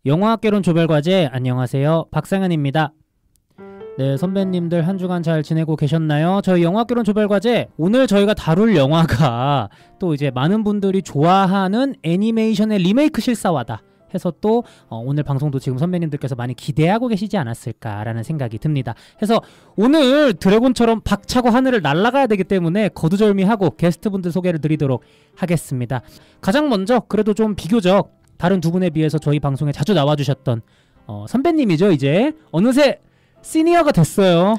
영화학개론 조별과제 안녕하세요. 박상현입니다. 네, 선배님들 한 주간 잘 지내고 계셨나요? 저희 영화학개론 조별과제 오늘 저희가 다룰 영화가 또 이제 많은 분들이 좋아하는 애니메이션의 리메이크 실사화다 해서 또 오늘 방송도 지금 선배님들께서 많이 기대하고 계시지 않았을까라는 생각이 듭니다. 해서 오늘 드래곤처럼 박차고 하늘을 날아가야 되기 때문에 거두절미하고 게스트분들 소개를 드리도록 하겠습니다. 가장 먼저 그래도 좀 비교적 다른 두 분에 비해서 저희 방송에 자주 나와주셨던 선배님이죠. 이제 어느새 시니어가 됐어요.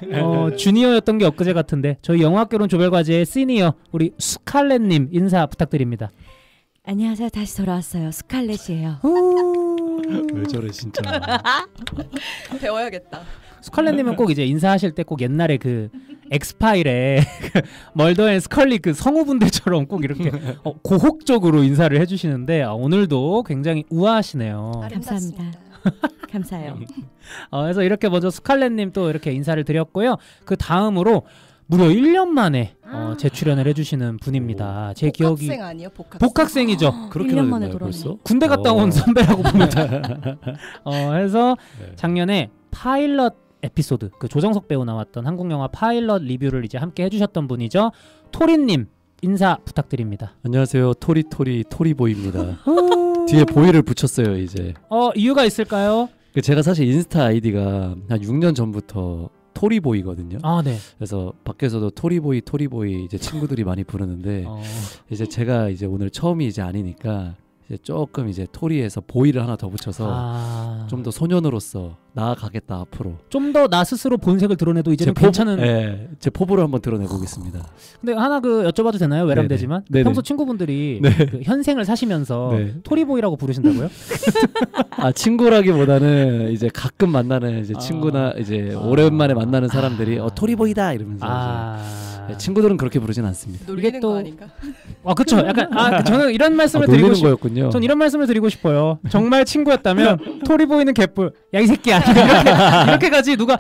주니어였던 게 엊그제 같은데 저희 영화학개론 조별과제의 시니어 우리 스칼렛님 인사 부탁드립니다. 안녕하세요. 다시 돌아왔어요. 스칼렛이에요. 왜 저래 진짜. 배워야겠다. 스칼렛님은 꼭 이제 인사하실 때 꼭 옛날에 그 엑스파일에 멀더 앤 스컬리 그 성우분들처럼 꼭 이렇게 고혹적으로 인사를 해주시는데 오늘도 굉장히 우아하시네요. 감사합니다. 감사해요. 그래서 이렇게 먼저 스칼렛님 또 이렇게 인사를 드렸고요. 그 다음으로 무려 1년 만에 재출연을 해주시는 분입니다. 제 기억이 복학생 아니에요? 복학생이죠. 그렇게나 1년 만에 됐나요, 벌써? 군대 갔다 온 선배라고 보면 해서 작년에 파일럿 에피소드 그 조정석 배우 나왔던 한국 영화 파일럿 리뷰를 이제 함께 해주셨던 분이죠. 토리님 인사 부탁드립니다. 안녕하세요. 토리보이입니다. 뒤에 보이를 붙였어요 이제. 이유가 있을까요? 제가 사실 인스타 아이디가 한 6년 전부터 토리보이거든요. 아, 네. 그래서 밖에서도 토리보이 이제 친구들이 많이 부르는데 이제 제가 이제 오늘 처음이 이제 아니니까 이제 조금 이제 토리에서 보이를 하나 더 붙여서 좀 더 소년으로서 나아가겠다 앞으로. 좀 더 나 스스로 본색을 드러내도 이제는 괜찮은. 네, 제 포부를 한번 드러내보겠습니다. 근데 하나 여쭤봐도 되나요? 외람되지만 평소 친구분들이 그 현생을 사시면서 토리보이라고 부르신다고요? 친구라기보다는 이제 가끔 만나는 이제 친구나 이제 오랜만에 만나는 사람들이 토리보이다 이러면서 이제 친구들은 그렇게 부르진 않습니다. 놀리는 거 아닌가? 그렇죠. 약간 저는 이런 말씀을 드리고 거였군요. 전 이런 말씀을 드리고 싶어요. 정말 친구였다면 토리보이는 개뿔. 야 이 새끼야. 이렇게 가지 누가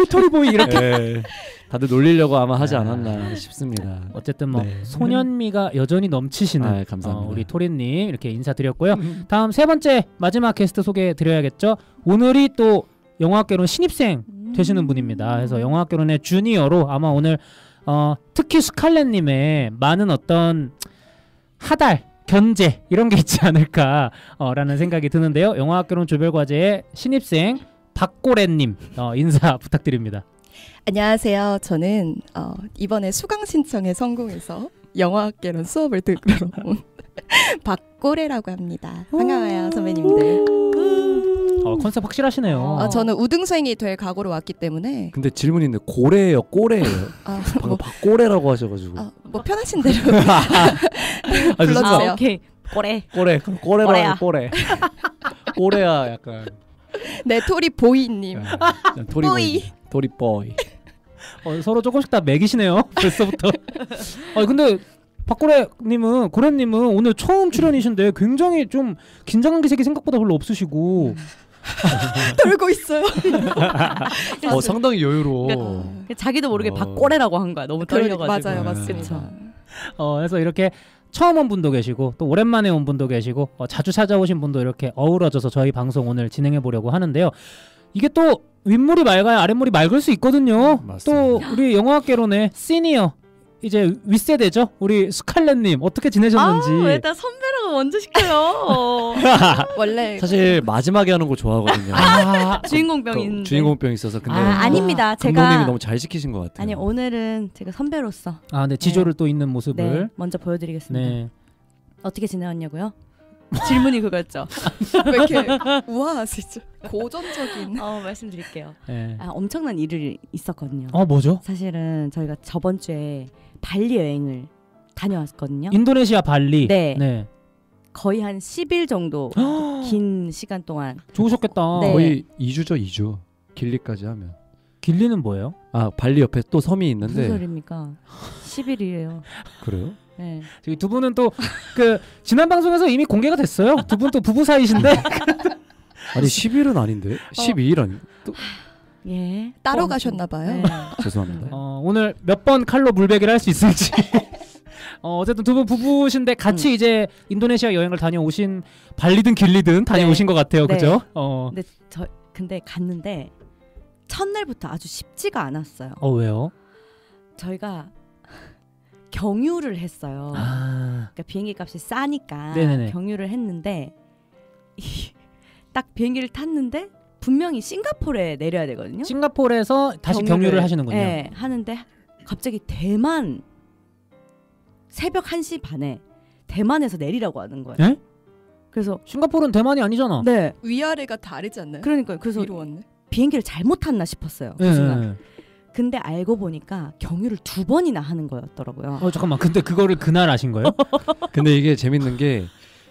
토리보이 이렇게. 다들 놀리려고 아마 하지 않았나 싶습니다. 어쨌든 소년미가 여전히 넘치시는 감사합니다. 우리 토리님 이렇게 인사드렸고요. 다음 세 번째 마지막 게스트 소개해드려야겠죠. 오늘이 또 영화학개론 신입생 되시는 분입니다. 그래서 영화학개론의 주니어로 아마 오늘 특히 스칼렛님의 많은 어떤 하달 견제 이런 게 있지 않을까 라는 생각이 드는데요. 영화학개론 조별과제의 신입생 박고래님 인사 부탁드립니다. 안녕하세요. 저는 이번에 수강 신청에 성공해서 영화학개론 수업을 들으러 온 박고래라고 합니다. 반가워요 선배님들. 컨셉 확실하시네요. 저는 우등생이 될 각오로 왔기 때문에. 근데 질문이 있는데 고래예요? 꼬래예요? 방금 박고래라고 하셔가지고. 뭐 편하신 대로 불러주세요. 오케이. 꼬래라고 꼬래. 꼬래야 약간. 네, 토리보이님. 토리보이. 서로 조금씩 다 매기시네요. 벌써부터. 근데 고래님은 오늘 처음 출연이신데 굉장히 좀 긴장한 기색이 생각보다 별로 없으시고 떨고 있어요. 상당히 여유로워. 그러니까 자기도 모르게 박고래라고 한 거야. 너무 떨려가지고. 맞아요, 맞습니다. 그래서 이렇게 처음 온 분도 계시고 또 오랜만에 온 분도 계시고 자주 찾아오신 분도 이렇게 어우러져서 저희 방송 오늘 진행해 보려고 하는데요. 이게 또 윗물이 맑아야 아랫물이 맑을 수 있거든요. 맞습니다. 또 우리 영화학개론의 시니어 이제 윗세대죠. 우리 스칼렛님 어떻게 지내셨는지. 왜 다 선배라고 먼저 시켜요. 원래 사실 마지막에 하는 거 좋아하거든요. 주인공병인데. 주인공병 있어서 근데 아닙니다. 제가 감독님이 너무 잘 시키신 것 같아요. 아니 오늘은 제가 선배로서 네, 지조를 또 있는 모습을 먼저 보여드리겠습니다. 네. 어떻게 지내왔냐고요? 질문이 그거였죠. 왜 이렇게 우아하시죠? 고전적인. 말씀드릴게요. 네. 엄청난 일이 있었거든요. 뭐죠? 사실은 저희가 저번 주에 발리 여행을 다녀왔거든요. 인도네시아 발리. 네. 거의 한 10일 정도 긴 시간 동안. 좋으셨겠다. 네. 거의 2주죠 2주. 길리까지 하면. 길리는 뭐예요? 발리 옆에 또 섬이 있는데. 무슨 소리입니까? 10일이에요. 그래요? 네. 저기 두 분은 또 지난 방송에서 이미 공개가 됐어요. 두 분 또 부부 사이신데. 아니 10일은 아닌데 12일 아니? 예. 따로 가셨나 봐요. 네. 죄송합니다. 오늘 몇 번 칼로 물베기를 할 수 있을지 어쨌든 두 분 부부신데 같이 이제 인도네시아 여행을 다녀오신 발리든 길리든 다녀오신 것 같아요. 네. 그죠? 근데 갔는데 첫날부터 아주 쉽지가 않았어요. 왜요? 저희가 경유를 했어요. 그러니까 비행기 값이 싸니까 네네네. 경유를 했는데 딱 비행기를 탔는데 분명히 싱가포르에 내려야 되거든요. 싱가포르에서 다시 경유를 하시는군요. 네, 하는데 갑자기 대만 새벽 1시 반에 대만에서 내리라고 하는 거예요. 에? 그래서 싱가포르는 대만이 아니잖아. 네, 위아래가 다르지 않나요? 그러니까요. 그래서 위로 왔네. 비행기를 잘못 탔나 싶었어요. 그 네. 순간. 근데 알고 보니까 경유를 2번이나 하는 거였더라고요. 잠깐만. 근데 그거를 그날 아신 거예요? 근데 이게 재밌는 게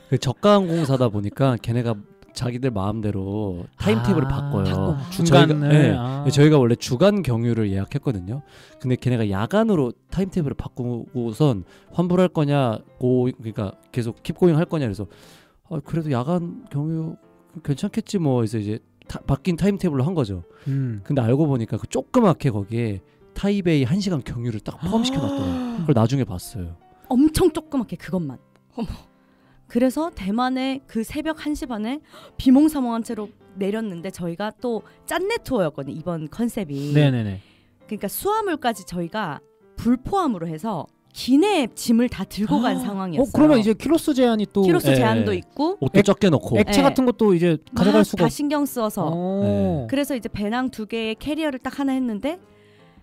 그 저가항공사다 보니까 걔네가 자기들 마음대로 타임테이블을 바꿔요. 바꿔. 중간을. 저희가 원래 주간 경유를 예약했거든요. 근데 걔네가 야간으로 타임테이블을 바꾸고선 환불할 거냐, 그러니까 계속 킵고잉 할 거냐 그래서 그래도 야간 경유 괜찮겠지 뭐 해서 이제 바뀐 타임테이블로 한 거죠. 근데 알고 보니까 그 조그맣게 거기에 타이베이 1시간 경유를 딱 포함시켜 놨더라고요. 그걸 나중에 봤어요. 엄청 조그맣게 그것만. 어머. 그래서 대만에 그 새벽 1시 반에 비몽사몽한 채로 내렸는데 저희가 또 짠내 투어였거든요. 이번 컨셉이. 네네네. 그러니까 수화물까지 저희가 불포함으로 해서 기내 짐을 다 들고 간 상황이었어요. 그러면 이제 키로수 제한이 또 키로수 예. 제한도 있고 옷도 적게 넣고. 액체 네. 같은 것도 이제 가져갈 수가 다 신경 써서 네. 그래서 이제 배낭 2개의 캐리어를 딱 하나 했는데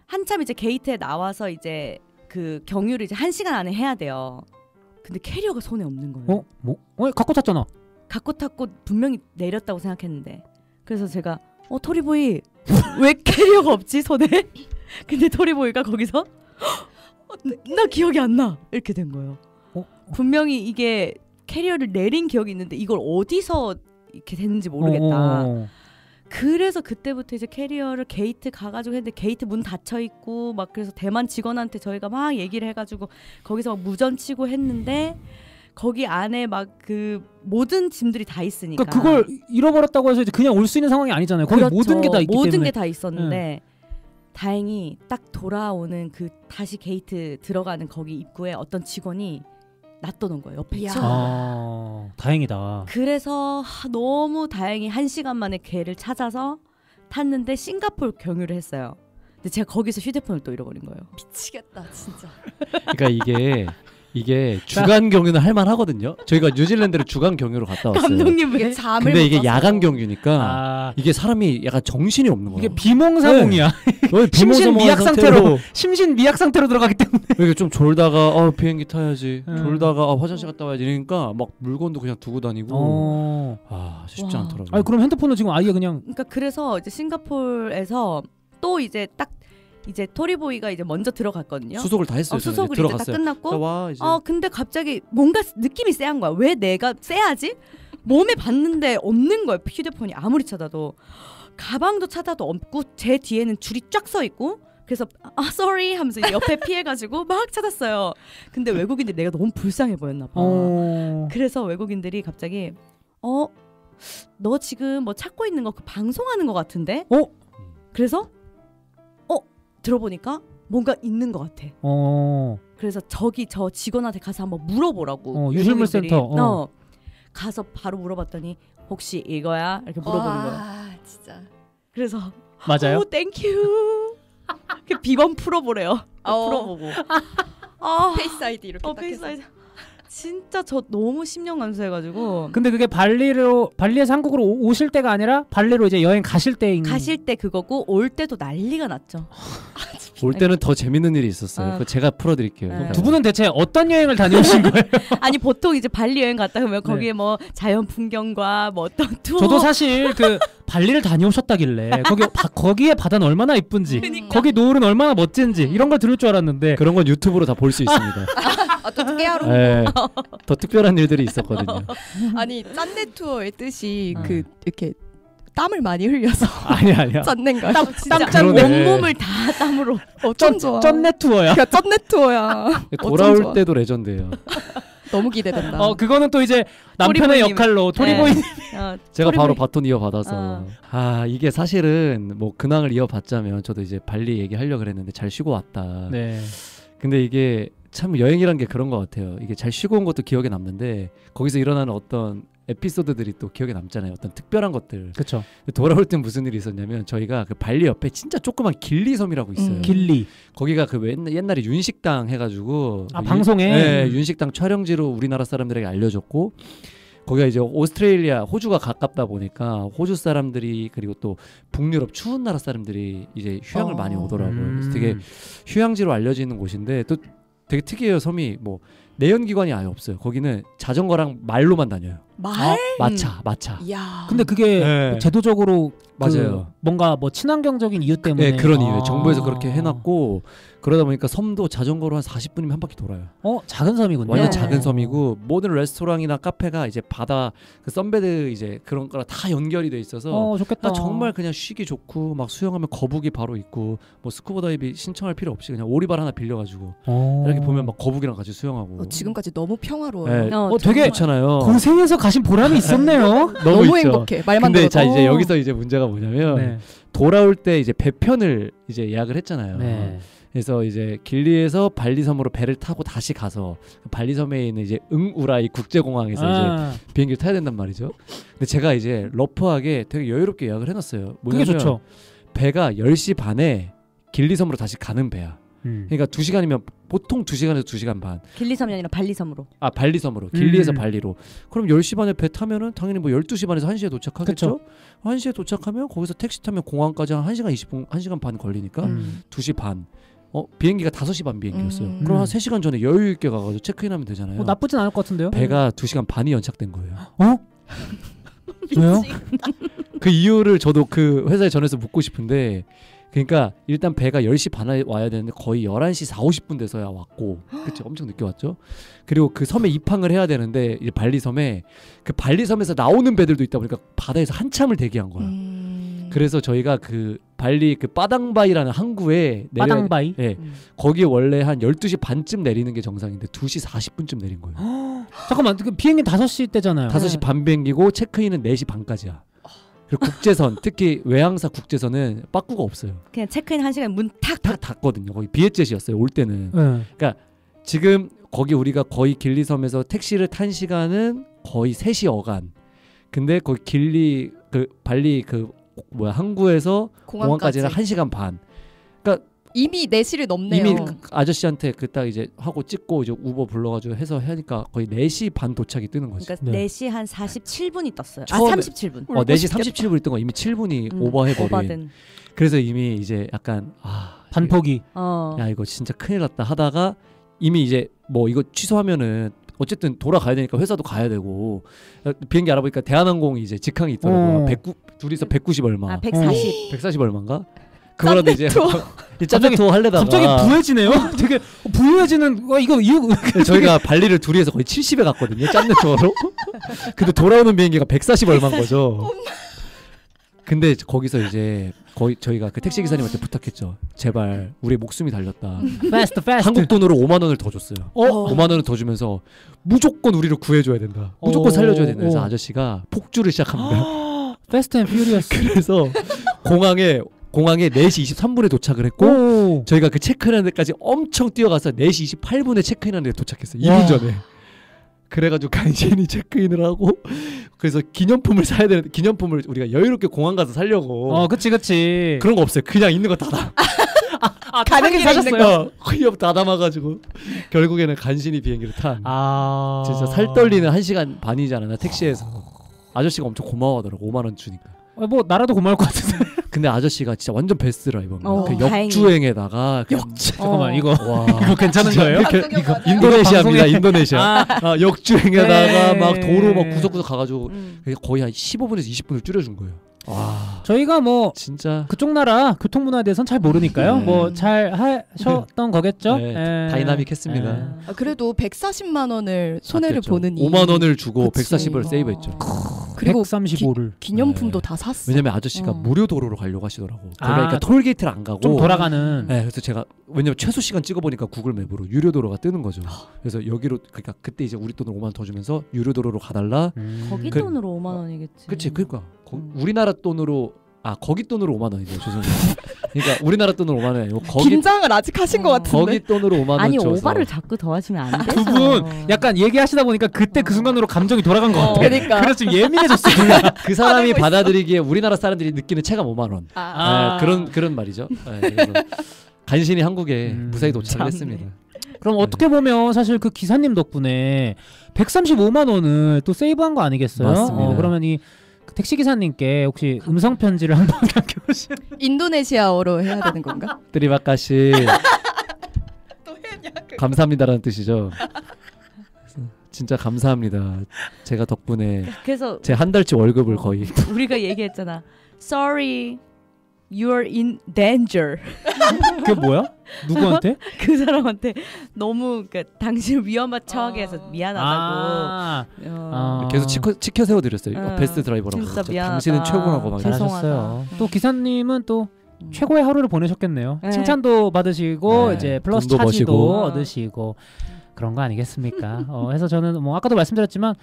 한참 이제 게이트에 나와서 이제 그 경유를 이제 1시간 안에 해야 돼요. 근데 캐리어가 손에 없는 거예요. 갖고 탔잖아. 갖고 탔고 분명히 내렸다고 생각했는데 그래서 제가 토리보이 왜 캐리어가 없지 손에? 근데 토리보이가 거기서 나 기억이 안 나 이렇게 된 거예요. 분명히 이게 캐리어를 내린 기억이 있는데 이걸 어디서 이렇게 됐는지 모르겠다. 그래서 그때부터 이제 캐리어를 게이트 가가지고 했는데 게이트 문 닫혀 있고 막 그래서 대만 직원한테 저희가 막 얘기를 해가지고 거기서 막 무전치고 했는데 거기 안에 막 그 모든 짐들이 다 있으니까 그러니까 그걸 잃어버렸다고 해서 이제 그냥 올 수 있는 상황이 아니잖아요. 거기 그렇죠. 모든 게 다 있기 모든 때문에. 게 다 있었는데 다행히 딱 돌아오는 그 다시 게이트 들어가는 거기 입구에 어떤 직원이 놔둬놓은 거예요. 옆에 이야. 치워놓은 다행이다. 그래서 너무 다행히 1시간 만에 걔를 찾아서 탔는데 싱가포르 경유를 했어요. 근데 제가 거기서 휴대폰을 또 잃어버린 거예요. 미치겠다 진짜. 그러니까 이게 주간 경유는 할만하거든요. 저희가 뉴질랜드를 주간 경유로 갔다 왔어요. 감독님 이게 왜? 잠을 근데 못 이게 자서. 야간 경유니까 이게 사람이 약간 정신이 없는 거예요. 이게 비몽사몽이야. 비몽사몽한 상태로 심신미약 상태로 들어가기 때문에. 이렇게 좀 졸다가 비행기 타야지. 음. 졸다가 화장실 갔다 와야지. 이러니까 막 물건도 그냥 두고 다니고 쉽지 와. 않더라고요. 아니 그럼 핸드폰은 지금 아예 그냥 그러니까 그래서 이제 싱가포르에서 또 이제 딱 이제 토리보이가 이제 먼저 들어갔거든요. 수속을 다 했어요. 저는 수속을 이제 이제 다 들어갔어요. 끝났고 와 이제 근데 갑자기 뭔가 느낌이 쎄한 거야. 왜 내가 쎄하지? 몸에 봤는데 없는 거예요. 휴대폰이 아무리 찾아도 가방도 찾아도 없고 제 뒤에는 줄이 쫙 서 있고 그래서 sorry 하면서 이제 옆에 피해가지고 막 찾았어요. 근데 외국인들이 내가 너무 불쌍해 보였나 봐. 그래서 외국인들이 갑자기 너 지금 뭐 찾고 있는 거 그 방송하는 거 같은데? 그래서 들어보니까 뭔가 있는 것 같아. 그래서 저 직원한테 가서 한번 물어보라고. 유실물센터. 가서 바로 물어봤더니 혹시 이거야? 이렇게 물어보는 거야. 진짜. 그래서 맞아요? 땡큐. 그 비번 풀어보래요. 풀어보고. 페이스 아이디 이렇게 딱 페이스 해서. 아이디. 진짜 저 너무 심령 감수해가지고. 근데 그게 발리에서 한국으로 오실 때가 아니라 발리로 이제 여행 가실 때인. 가실 때 그거고 올 때도 난리가 났죠. 올 때는 더 재밌는 일이 있었어요. 그거 제가 풀어드릴게요. 두 분은 대체 어떤 여행을 다녀오신 거예요? 아니 보통 이제 발리 여행 갔다 그러면 거기에 뭐 자연 풍경과 뭐 어떤 투어. 저도 사실 그 발리를 다녀오셨다길래 거기에 바다는 얼마나 이쁜지, 그러니까. 거기 노을은 얼마나 멋진지 이런 걸 들을 줄 알았는데 그런 건 유튜브로 다 볼 수 있습니다. 또 깨알로. 네, 더 특별한 일들이 있었거든요. 아니 짠내 투어의 뜻이 그 이렇게 땀을 많이 흘려서 아니야. 짠내인가요? 땀 그러네. 온몸을 다 땀으로. 좀 좋아. 쩐내 투어야. 그러니까 짠내 투어야. 돌아올 좋아. 때도 레전드예요. 너무 기대된다. 그거는 또 이제 남편의 토리보이님. 역할로 토리보이님. 제가 바로 토리보이. 바톤 이어받아서 이게 사실은 뭐 근황을 이어받자면 저도 이제 발리 얘기하려고 그랬는데 잘 쉬고 왔다. 네. 근데 이게 참 여행이란 게 그런 것 같아요. 이게 잘 쉬고 온 것도 기억에 남는데 거기서 일어나는 어떤 에피소드들이 또 기억에 남잖아요. 어떤 특별한 것들. 그렇죠. 돌아올 때 무슨 일이 있었냐면 저희가 그 발리 옆에 진짜 조그만 길리섬이라고 있어요. 길리. 거기가 그 옛날에 윤식당 해가지고 방송에 네, 윤식당 촬영지로 우리나라 사람들에게 알려줬고 거기가 이제 오스트레일리아 호주가 가깝다 보니까 호주 사람들이 그리고 또 북유럽 추운 나라 사람들이 이제 휴양을 많이 오더라고요. 그래서 되게 휴양지로 알려지는 곳인데 또 되게 특이해요. 섬이 뭐 내연기관이 아예 없어요. 거기는 자전거랑 말로만 다녀요. 말? 마차. 이야. 근데 그게 네. 제도적으로 맞아요. 뭔가 뭐 친환경적인 이유 때문에 네, 그런 이유에 정부에서 그렇게 해놨고 그러다 보니까 섬도 자전거로 한 40분이면 한 바퀴 돌아요. 작은 섬이군요. 완전 네. 작은 섬이고 모든 레스토랑이나 카페가 이제 바다 그 선베드 이제 그런 거랑 다 연결이 돼 있어서 좋겠다. 정말 그냥 쉬기 좋고 막 수영하면 거북이 바로 있고 뭐 스쿠버 다이빙 신청할 필요 없이 그냥 오리발 하나 빌려가지고 이렇게 보면 막 거북이랑 같이 수영하고 지금까지 너무 평화로워요. 네. 되게 좋잖아요. 고생해서 가신 보람이 있었네요. 너무 있죠. 행복해. 말만 근데 들어도. 자 이제 여기서 이제 문제가 뭐냐면 네. 돌아올 때 이제 배편을 이제 예약을 했잖아요. 네. 그래서 이제 길리에서 발리섬으로 배를 타고 다시 가서 발리섬에 있는 이제 응우라이 국제공항에서 이제 비행기를 타야 된단 말이죠. 근데 제가 이제 러프하게 되게 여유롭게 예약을 해놨어요. 그게 좋죠. 배가 10시 반에 길리섬으로 다시 가는 배야. 그러니까 2시간이면 보통 2시간에서 2시간 반. 길리섬이 아니라 발리섬으로. 발리섬으로. 길리에서 발리로. 그럼 10시 반에 배 타면은 당연히 뭐 12시 반에서 1시에 도착하겠죠? 그쵸. 1시에 도착하면 거기서 택시 타면 공항까지 한 1시간 20분, 1시간 반 걸리니까 2시 반. 비행기가 5시 반 비행기였어요. 그럼 한 3시간 전에 여유 있게 가가지고 체크인하면 되잖아요. 나쁘진 않을 것 같은데요? 배가 2시간 반이 연착된 거예요. 왜요? 그 이유를 저도 그 회사에 전해서 묻고 싶은데 그러니까 일단 배가 10시 반에 와야 되는데 거의 11시 4, 50분 돼서야 왔고 그치 엄청 늦게 왔죠. 그리고 그 섬에 입항을 해야 되는데 이제 발리섬에 그 발리섬에서 나오는 배들도 있다 보니까 바다에서 한참을 대기한 거야. 그래서 저희가 그 발리 그 빠당바이라는 항구에 빠당바이? 네, 거기 원래 한 12시 반쯤 내리는 게 정상인데 2시 40분쯤 내린 거예요. 잠깐만 그 비행기 5시 때잖아요. 5시 반 비행기고 체크인은 4시 반까지야. 그리고 국제선 특히 외항사 국제선은 빠꾸가 없어요. 그냥 체크인 1시간 문 탁 닫거든요. 거기 비엣젯이었어요. 올 때는. 네. 그러니까 지금 거기 우리가 거의 길리섬에서 택시를 탄 시간은 거의 3시 어간. 근데 거기 길리 그 발리 그 항구에서 공항까지는 1시간 반. 그러니까 이미 4시를 넘네요. 이미 그 아저씨한테 그 딱 이제 하고 찍고 이제 우버 불러가지고 해서 하니까 거의 4시 반 도착이 뜨는 거지. 그러니까 네. 4시 한 47분이 떴어요. 처음에- 37분. 4시 37분 있던 거 이미 7분이 오버해버린. 오버된. 그래서 이미 이제 약간 반포기. 야 이거 진짜 큰일 났다 하다가 이미 이제 뭐 이거 취소하면은 어쨌든 돌아가야 되니까 회사도 가야 되고 비행기 알아보니까 대한항공이 이제 직항이 있더라고요. 둘이서 190 얼마. 140. 140 얼마인가? 그거라도 이제 짠내 갑자기- 투어 하려다가 갑자기 부해지네요. 되게 부해지는 이거 이유 저희가 발리를 둘이서 거의 70에 갔거든요. 짠내 투어로. 근데 돌아오는 비행기가 140 얼마인 거죠. 근데 거기서 이제 거의 저희가 그 택시 기사님한테 부탁했죠. 제발 우리 목숨이 달렸다. 패스트. 한국 돈으로 5만 원을 더 줬어요. 5만 원을 더 주면서 무조건 우리를 구해줘야 된다. 무조건 살려줘야 된다. 그래서 아저씨가 폭주를 시작합니다. 패스트 앤 퓨리어스. 그래서 공항에 4시 23분에 도착을 했고 저희가 그 체크인하는 데까지 엄청 뛰어가서 4시 28분에 체크인하는 데 도착했어요. 2분 전에. 그래가지고 간신히 체크인을 하고 그래서 기념품을 사야 되는데 기념품을 우리가 여유롭게 공항 가서 사려고 그치 그런 거 없어요. 그냥 있는 거 다 가는 길에 있는 거. 기념 다 담아가지고 결국에는 간신히 비행기를 탄 진짜 살 아. 떨리는 1시간 반이지 않았나 택시에서. 아저씨가 엄청 고마워하더라고. 5만 원 주니까. 뭐 나라도 고마울 것 같은데. 근데 아저씨가 진짜 완전 베스트라 이번 그 다행이네. 역주행에다가 잠깐만 이거 와 괜찮은 거예요? 이거 인도네시아입니다. 방송에- 인도네시아. 역주행에다가 네. 막 도로 막 구석구석 가가지고 거의 한 15분에서 20분을 줄여준 거예요. 와 저희가 뭐 진짜 그쪽 나라 교통 문화에 대해서는 잘 모르니까요. 네. 뭐 잘 하셨던 거겠죠. 네, 다이나믹했습니다. 그래도 140만 원을 손해를 아꼈죠. 보는 5만 원을 주고 그치. 140을 세이브했죠. 그리고 135를 기념품도 네. 다 샀어. 왜냐면 아저씨가 무료 도로로 가려고 하시더라고. 아, 그러니까 톨게이트를 안 가고 좀 돌아가는. 네, 그래서 제가 왜냐면 최소 시간 찍어보니까 구글 맵으로 유료 도로가 뜨는 거죠. 그래서 여기로 그러니까 그때 이제 우리 돈으로 5만 원 더 주면서 유료 도로로 가달라. 거기 그- 돈으로 5만 원이겠지. 그치 그러니까 우리나라 돈으로 거기 돈으로 5만 원이네요. 죄송해요. 그러니까 우리나라 돈으로 5만 원이 아니고 거기 긴장을 아직 하신 것 같은데. 거기 돈으로 5만 원 아니 줘서. 오바를 자꾸 더하시면 안 되죠. 두 분 약간 얘기하시다 보니까 그때 그 순간으로 감정이 돌아간 것 같아. 그러니까. 그래서 좀 예민해졌어. 그 사람이 받아들이기에 우리나라 사람들이 느끼는 체감 5만 원. 아. 그런 말이죠. 그래서 간신히 한국에 무사히 도착을 했습니다. 그럼 어떻게 보면 사실 그 기사님 덕분에 135만 원을 또 세이브한 거 아니겠어요? 맞습니다. 그러면 이 택시 기사님께 혹시 음성 편지를 한번 남겨주시. 인도네시아어로 해야 되는 건가? 드리바카시 감사합니다라는 뜻이죠. 진짜 감사합니다. 제가 덕분에 그래서 제 한 달치 월급을 거의 우리가 얘기했잖아. Sorry, you're in danger. 그게 뭐야? 누구한테? 그 사람한테 너무 당신을 위험한 처하게 해서 미안하다고. 계속 치켜 세워드렸어요. 베스트 드라이버라고. 진짜 미안하다. 당신은 최고라고 막. 잘하셨어요. 또 기사님은 또 최고의 하루를 보내셨겠네요. 네. 칭찬도 받으시고 네. 이제 플러스 돈도 차지도 버시고. 얻으시고 그런 거 아니겠습니까? 해서 저는 뭐 아까도 말씀드렸지만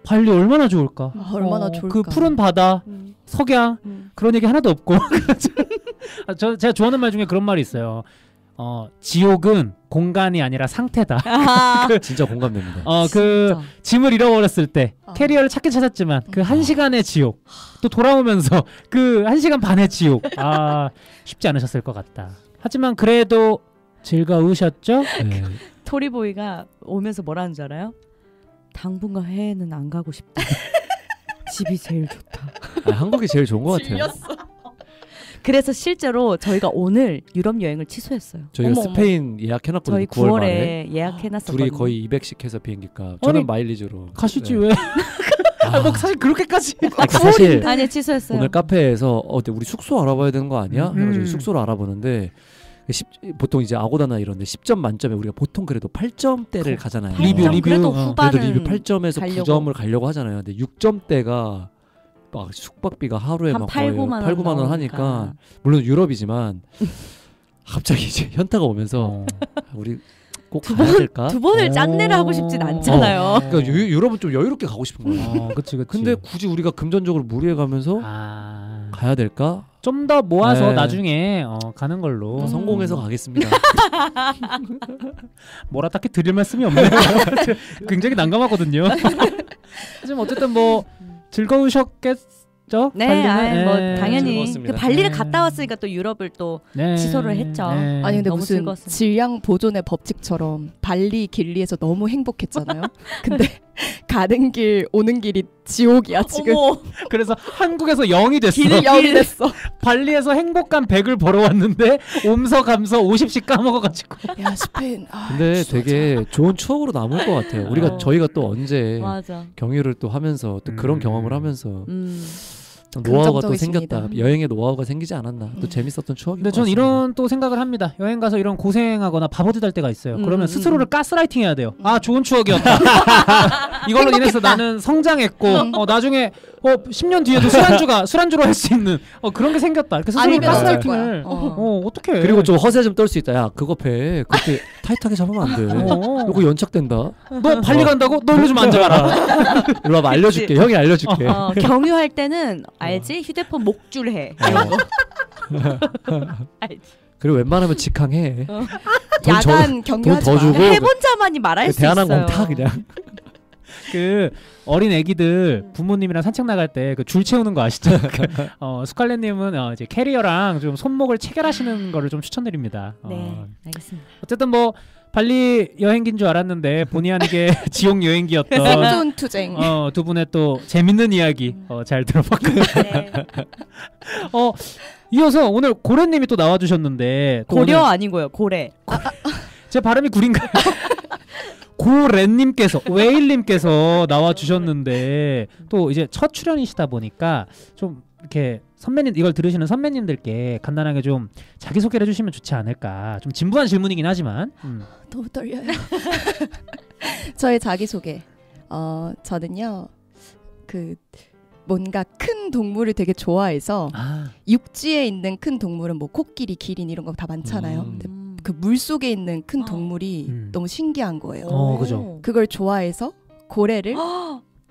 발리 얼마나 좋을까? 얼마나 좋을까. 그 푸른 바다, 석양 그런 얘기 하나도 없고. 제가 좋아하는 말 중에 그런 말이 있어요. 지옥은 공간이 아니라 상태다. 진짜 공감됩니다. 그 짐을 잃어버렸을 때 캐리어를 찾긴 찾았지만 그 1시간의 지옥 또 돌아오면서 그 1시간 반의 지옥 쉽지 않으셨을 것 같다. 하지만 그래도 즐거우셨죠? 네. 토리보이가 오면서 뭐라는 줄 알아요? 당분간 해외는 안 가고 싶다. 집이 제일 좋다. 한국이 제일 좋은 것 같아요. 그래서 실제로 저희가 오늘 유럽 여행을 취소했어요. 저희가 스페인 예약해놨거든요. 저희 9월 말에. 9월에 예약해놨었거든요. 둘이 거의 200씩 해서 비행기값. 저는 아니, 마일리지로. 가시지 네. 왜? 뭐 사실 그렇게까지. 사실 아니 취소했어요. 오늘 카페에서 우리 숙소 알아봐야 되는 거 아니야? 해가지고 음. 숙소를 알아보는데 보통 이제 아고다나 이런데 10점 만점에 우리가 보통 그래도 8점대를 가잖아요. 리뷰. 그래도 어. 후반은 그래도 리뷰 8점에서 가려고. 9점을 가려고 하잖아요. 근데 6점대가 막 숙박비가 하루에 한 막 8, 거의 9만 8, 9만 원 하니까 물론 유럽이지만 갑자기 이제 현타가 오면서 우리 꼭 가야 될까? 두 번을 오. 짝내를 하고 싶진 않잖아요. 그러니까 유럽은 좀 여유롭게 가고 싶은 거예요. 그치. 근데 굳이 우리가 금전적으로 무리해가면서 가야 될까? 좀 더 모아서 네. 나중에 가는 걸로 성공해서 가겠습니다. 뭐라 딱히 드릴 말씀이 없네요. 굉장히 난감하거든요. 하지만 어쨌든 뭐 즐거우셨겠죠? 네, 발리는? 뭐 네. 당연히 즐거웠습니다. 그 발리를 네. 갔다 왔으니까 또 유럽을 또 네. 취소를 했죠. 네. 아니 근데 너무 무슨 즐거웠어요. 질량 보존의 법칙처럼 발리 길리에서 너무 행복했잖아요. 근데 가는 길 오는 길이 지옥이야 지금. 어머, 그래서 한국에서 0이 됐어. 길 0이 됐어. 발리에서 행복한 100을 벌어왔는데 옴서감서 50씩 까먹어가지고. 야 스페인. 근데 되게 좋은 추억으로 남을 것 같아요. 우리가 저희가 또 언제 맞아. 경유를 또 하면서 또 그런 경험을 하면서 노하우가 또 긍정적이십니다. 생겼다. 여행에 노하우가 생기지 않았나. 또 재밌었던 추억인 근데 것 전 같습니다. 이런 또 생각을 합니다. 여행 가서 이런 고생하거나 바보짓 할 때가 있어요. 그러면 스스로를 가스라이팅 해야 돼요. 좋은 추억이었다. 이걸로 인해서 나는 성장했고 나중에 10년 뒤에도 술안주로 할 수 있는 그런 게 생겼다. 이렇게 스스로 아니면 가스라이팅을 어쩔 어떻게? 그리고 좀 허세 좀 떨 수 있다. 야 그거 배 그렇게 타이트하게 잡으면 안 돼. 이거 연착된다. 너 발리 간다고? 너 일로 좀 앉아봐라. 일로 와봐 알려줄게. 형이 알려줄게. 경유할 때는 알지? 휴대폰 목줄해. 이런 거. 알지? 그리고 웬만하면 직항해. 야간 경유하지 돈 더 마. 주고 해본 자만이 말할 수 대한항공 있어요. 타 그냥. 그 어린 애기들 부모님이랑 산책 나갈 때 그 줄 채우는 거 아시죠? 스칼렛님은 이제 캐리어랑 좀 손목을 체결하시는 거를 좀 추천드립니다. 네, 알겠습니다. 어쨌든 뭐 발리 여행기인 줄 알았는데 본의 아니게 지옥 여행기였던 생존 투쟁. 두 분의 또 재밌는 이야기 잘 들어봤고요. 네. 이어서 오늘 고래님이 또 나와주셨는데 또 고려 오늘 아니고요, 고래. 제 발음이 구린가요? 고래님께서 웨일님께서 나와주셨는데 또 이제 첫 출연이시다 보니까 좀 이렇게 선배님 이걸 들으시는 선배님들께 간단하게 좀 자기소개를 해주시면 좋지 않을까. 좀 진부한 질문이긴 하지만 너무 떨려요. 저의 자기소개. 저는요. 그 뭔가 큰 동물을 되게 좋아해서 육지에 있는 큰 동물은 뭐 코끼리, 기린 이런 거 다 많잖아요. 근데 그 물속에 있는 큰 동물이 너무 신기한 거예요. 그죠. 그걸 좋아해서 고래를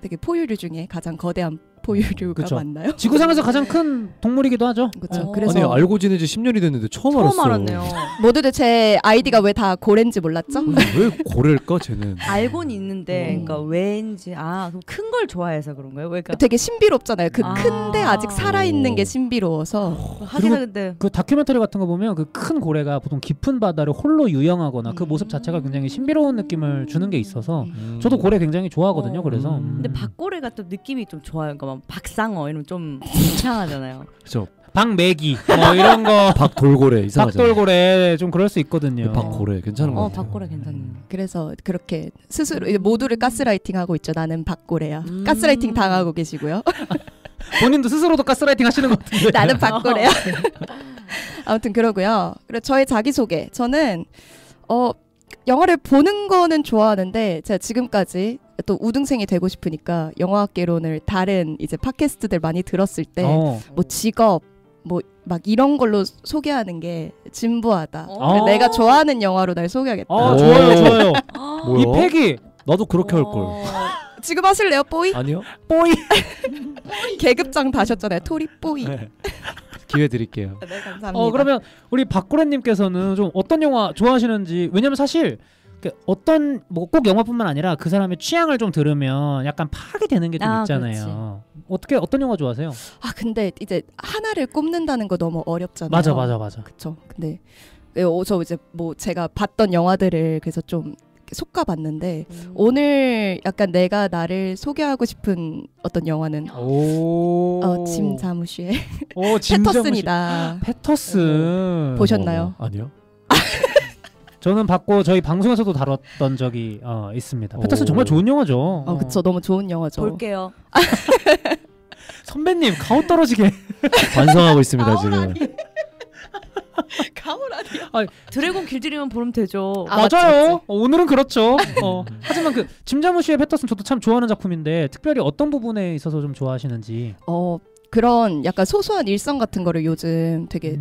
되게 포유류 중에 가장 거대한 포유류가 그쵸. 맞나요? 지구상에서 가장 큰 동물이기도 하죠. 그렇죠. 어. 그래서 아니 알고 지낸 지 10년이 됐는데 처음 알았어. 알았네요. 모두들 제 아이디가 왜 다 고래인지 몰랐죠? 왜 고래일까 쟤는? 알고는 있는데, 음. 그러니까 왜인지 그럼 큰 걸 좋아해서 그런 거예요? 그러니까 되게 신비롭잖아요. 그 아. 큰데 아직 살아있는 게 신비로워서. 하기는 근데 그 다큐멘터리 같은 거 보면 그 큰 고래가 보통 깊은 바다를 홀로 유영하거나 그 음. 모습 자체가 굉장히 신비로운 느낌을 주는 게 있어서 음. 저도 고래 굉장히 좋아하거든요. 어. 그래서 근데 박고래가 또 느낌이 좀 좋아요. 그러니까 막 박상어 이런 좀 이상하잖아요. 그죠. 박매기 이런 거 박돌고래 이상하잖아. 박돌고래 좀 그럴 수 있거든요. 박고래 괜찮은 거 같아요. 박고래 괜찮네요. 그래서 그렇게 스스로 이제 모두를 가스라이팅하고 있죠. 나는 박고래야. 음. 가스라이팅 당하고 계시고요. 본인도 스스로도 가스라이팅 하시는 것 같은데. 나는 박고래야. 아무튼 그러고요. 그리고 저의 자기소개. 저는 영화를 보는 거는 좋아하는데 제가 지금까지 또 우등생이 되고 싶으니까 영화학개론을 다른 이제 팟캐스트들 많이 들었을 때 뭐 직업 뭐 막 이런 걸로 소개하는 게 진부하다. 어. 내가 좋아하는 영화로 날 소개하겠다. 좋아요, 좋아요. 뭐야? 이 팩이 나도 그렇게 할 걸. 지금 하실래요, 뽀이? 아니요. 뽀이. 계급장 다셨잖아요, 토리 뽀이. 네. 기회 드릴게요. 네, 감사합니다. 그러면 우리 박고래님께서는 좀 어떤 영화 좋아하시는지. 왜냐면 사실 어떤 뭐 꼭 영화뿐만 아니라 그 사람의 취향을 좀 들으면 약간 파악이 되는 게 좀 있잖아요. 어떤 영화 좋아하세요? 근데 이제 하나를 꼽는다는 거 너무 어렵잖아요. 맞아. 그쵸. 근데 저 이제 뭐 제가 봤던 영화들을 그래서 좀 속아봤는데 오늘 약간 내가 나를 소개하고 싶은 어떤 영화는 짐 자무시의 패터슨이다. 패터슨 보셨나요? 아니요. 저는 봤고 저희 방송에서도 다뤘던 적이 있습니다. 패터슨 정말 좋은 영화죠. 그쵸. 너무 좋은 영화죠. 볼게요. 선배님 가오 떨어지게 반성하고 있습니다 지금. 가을 아니야. 드래곤 길들이면 보면 되죠. 맞아요. 맞지. 오늘은 그렇죠. 하지만 짐 자무시의 패터슨 저도 참 좋아하는 작품인데 특별히 어떤 부분에 있어서 좀 좋아하시는지. 그런 약간 소소한 일상 같은 거를 요즘 되게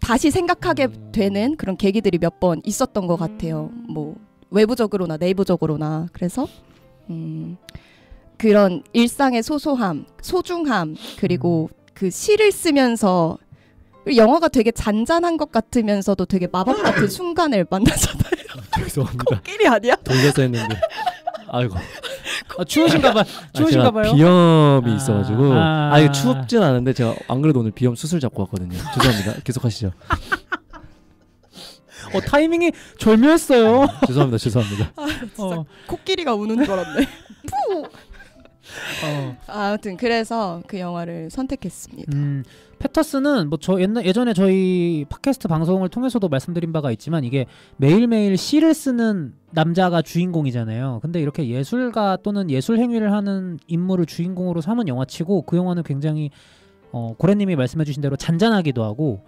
다시 생각하게 되는 그런 계기들이 몇 번 있었던 것 같아요. 뭐 외부적으로나 내부적으로나. 그래서 그런 일상의 소소함, 소중함, 그리고 그 시를 쓰면서 영화가 되게 잔잔한 것 같으면서도 되게 마법 같은 순간을 만나잖아요. 죄송합니다. 코끼리 아니야? 돌려서 했는데. 아이고. 추우신가봐요. 제가 비염이 있어가지고. 이거 춥진 않은데 제가 안 그래도 오늘 비염 수술 잡고 왔거든요. 죄송합니다. 계속하시죠. 타이밍이 절묘했어요. 죄송합니다. 진짜 코끼리가 우는 줄 알았네. 아무튼 그래서 그 영화를 선택했습니다. 패터슨은 뭐 예전에 저희 팟캐스트 방송을 통해서도 말씀드린 바가 있지만 이게 매일매일 시를 쓰는 남자가 주인공이잖아요. 근데 이렇게 예술가 또는 예술 행위를 하는 인물을 주인공으로 삼은 영화치고 그 영화는 굉장히 고래님이 말씀해주신 대로 잔잔하기도 하고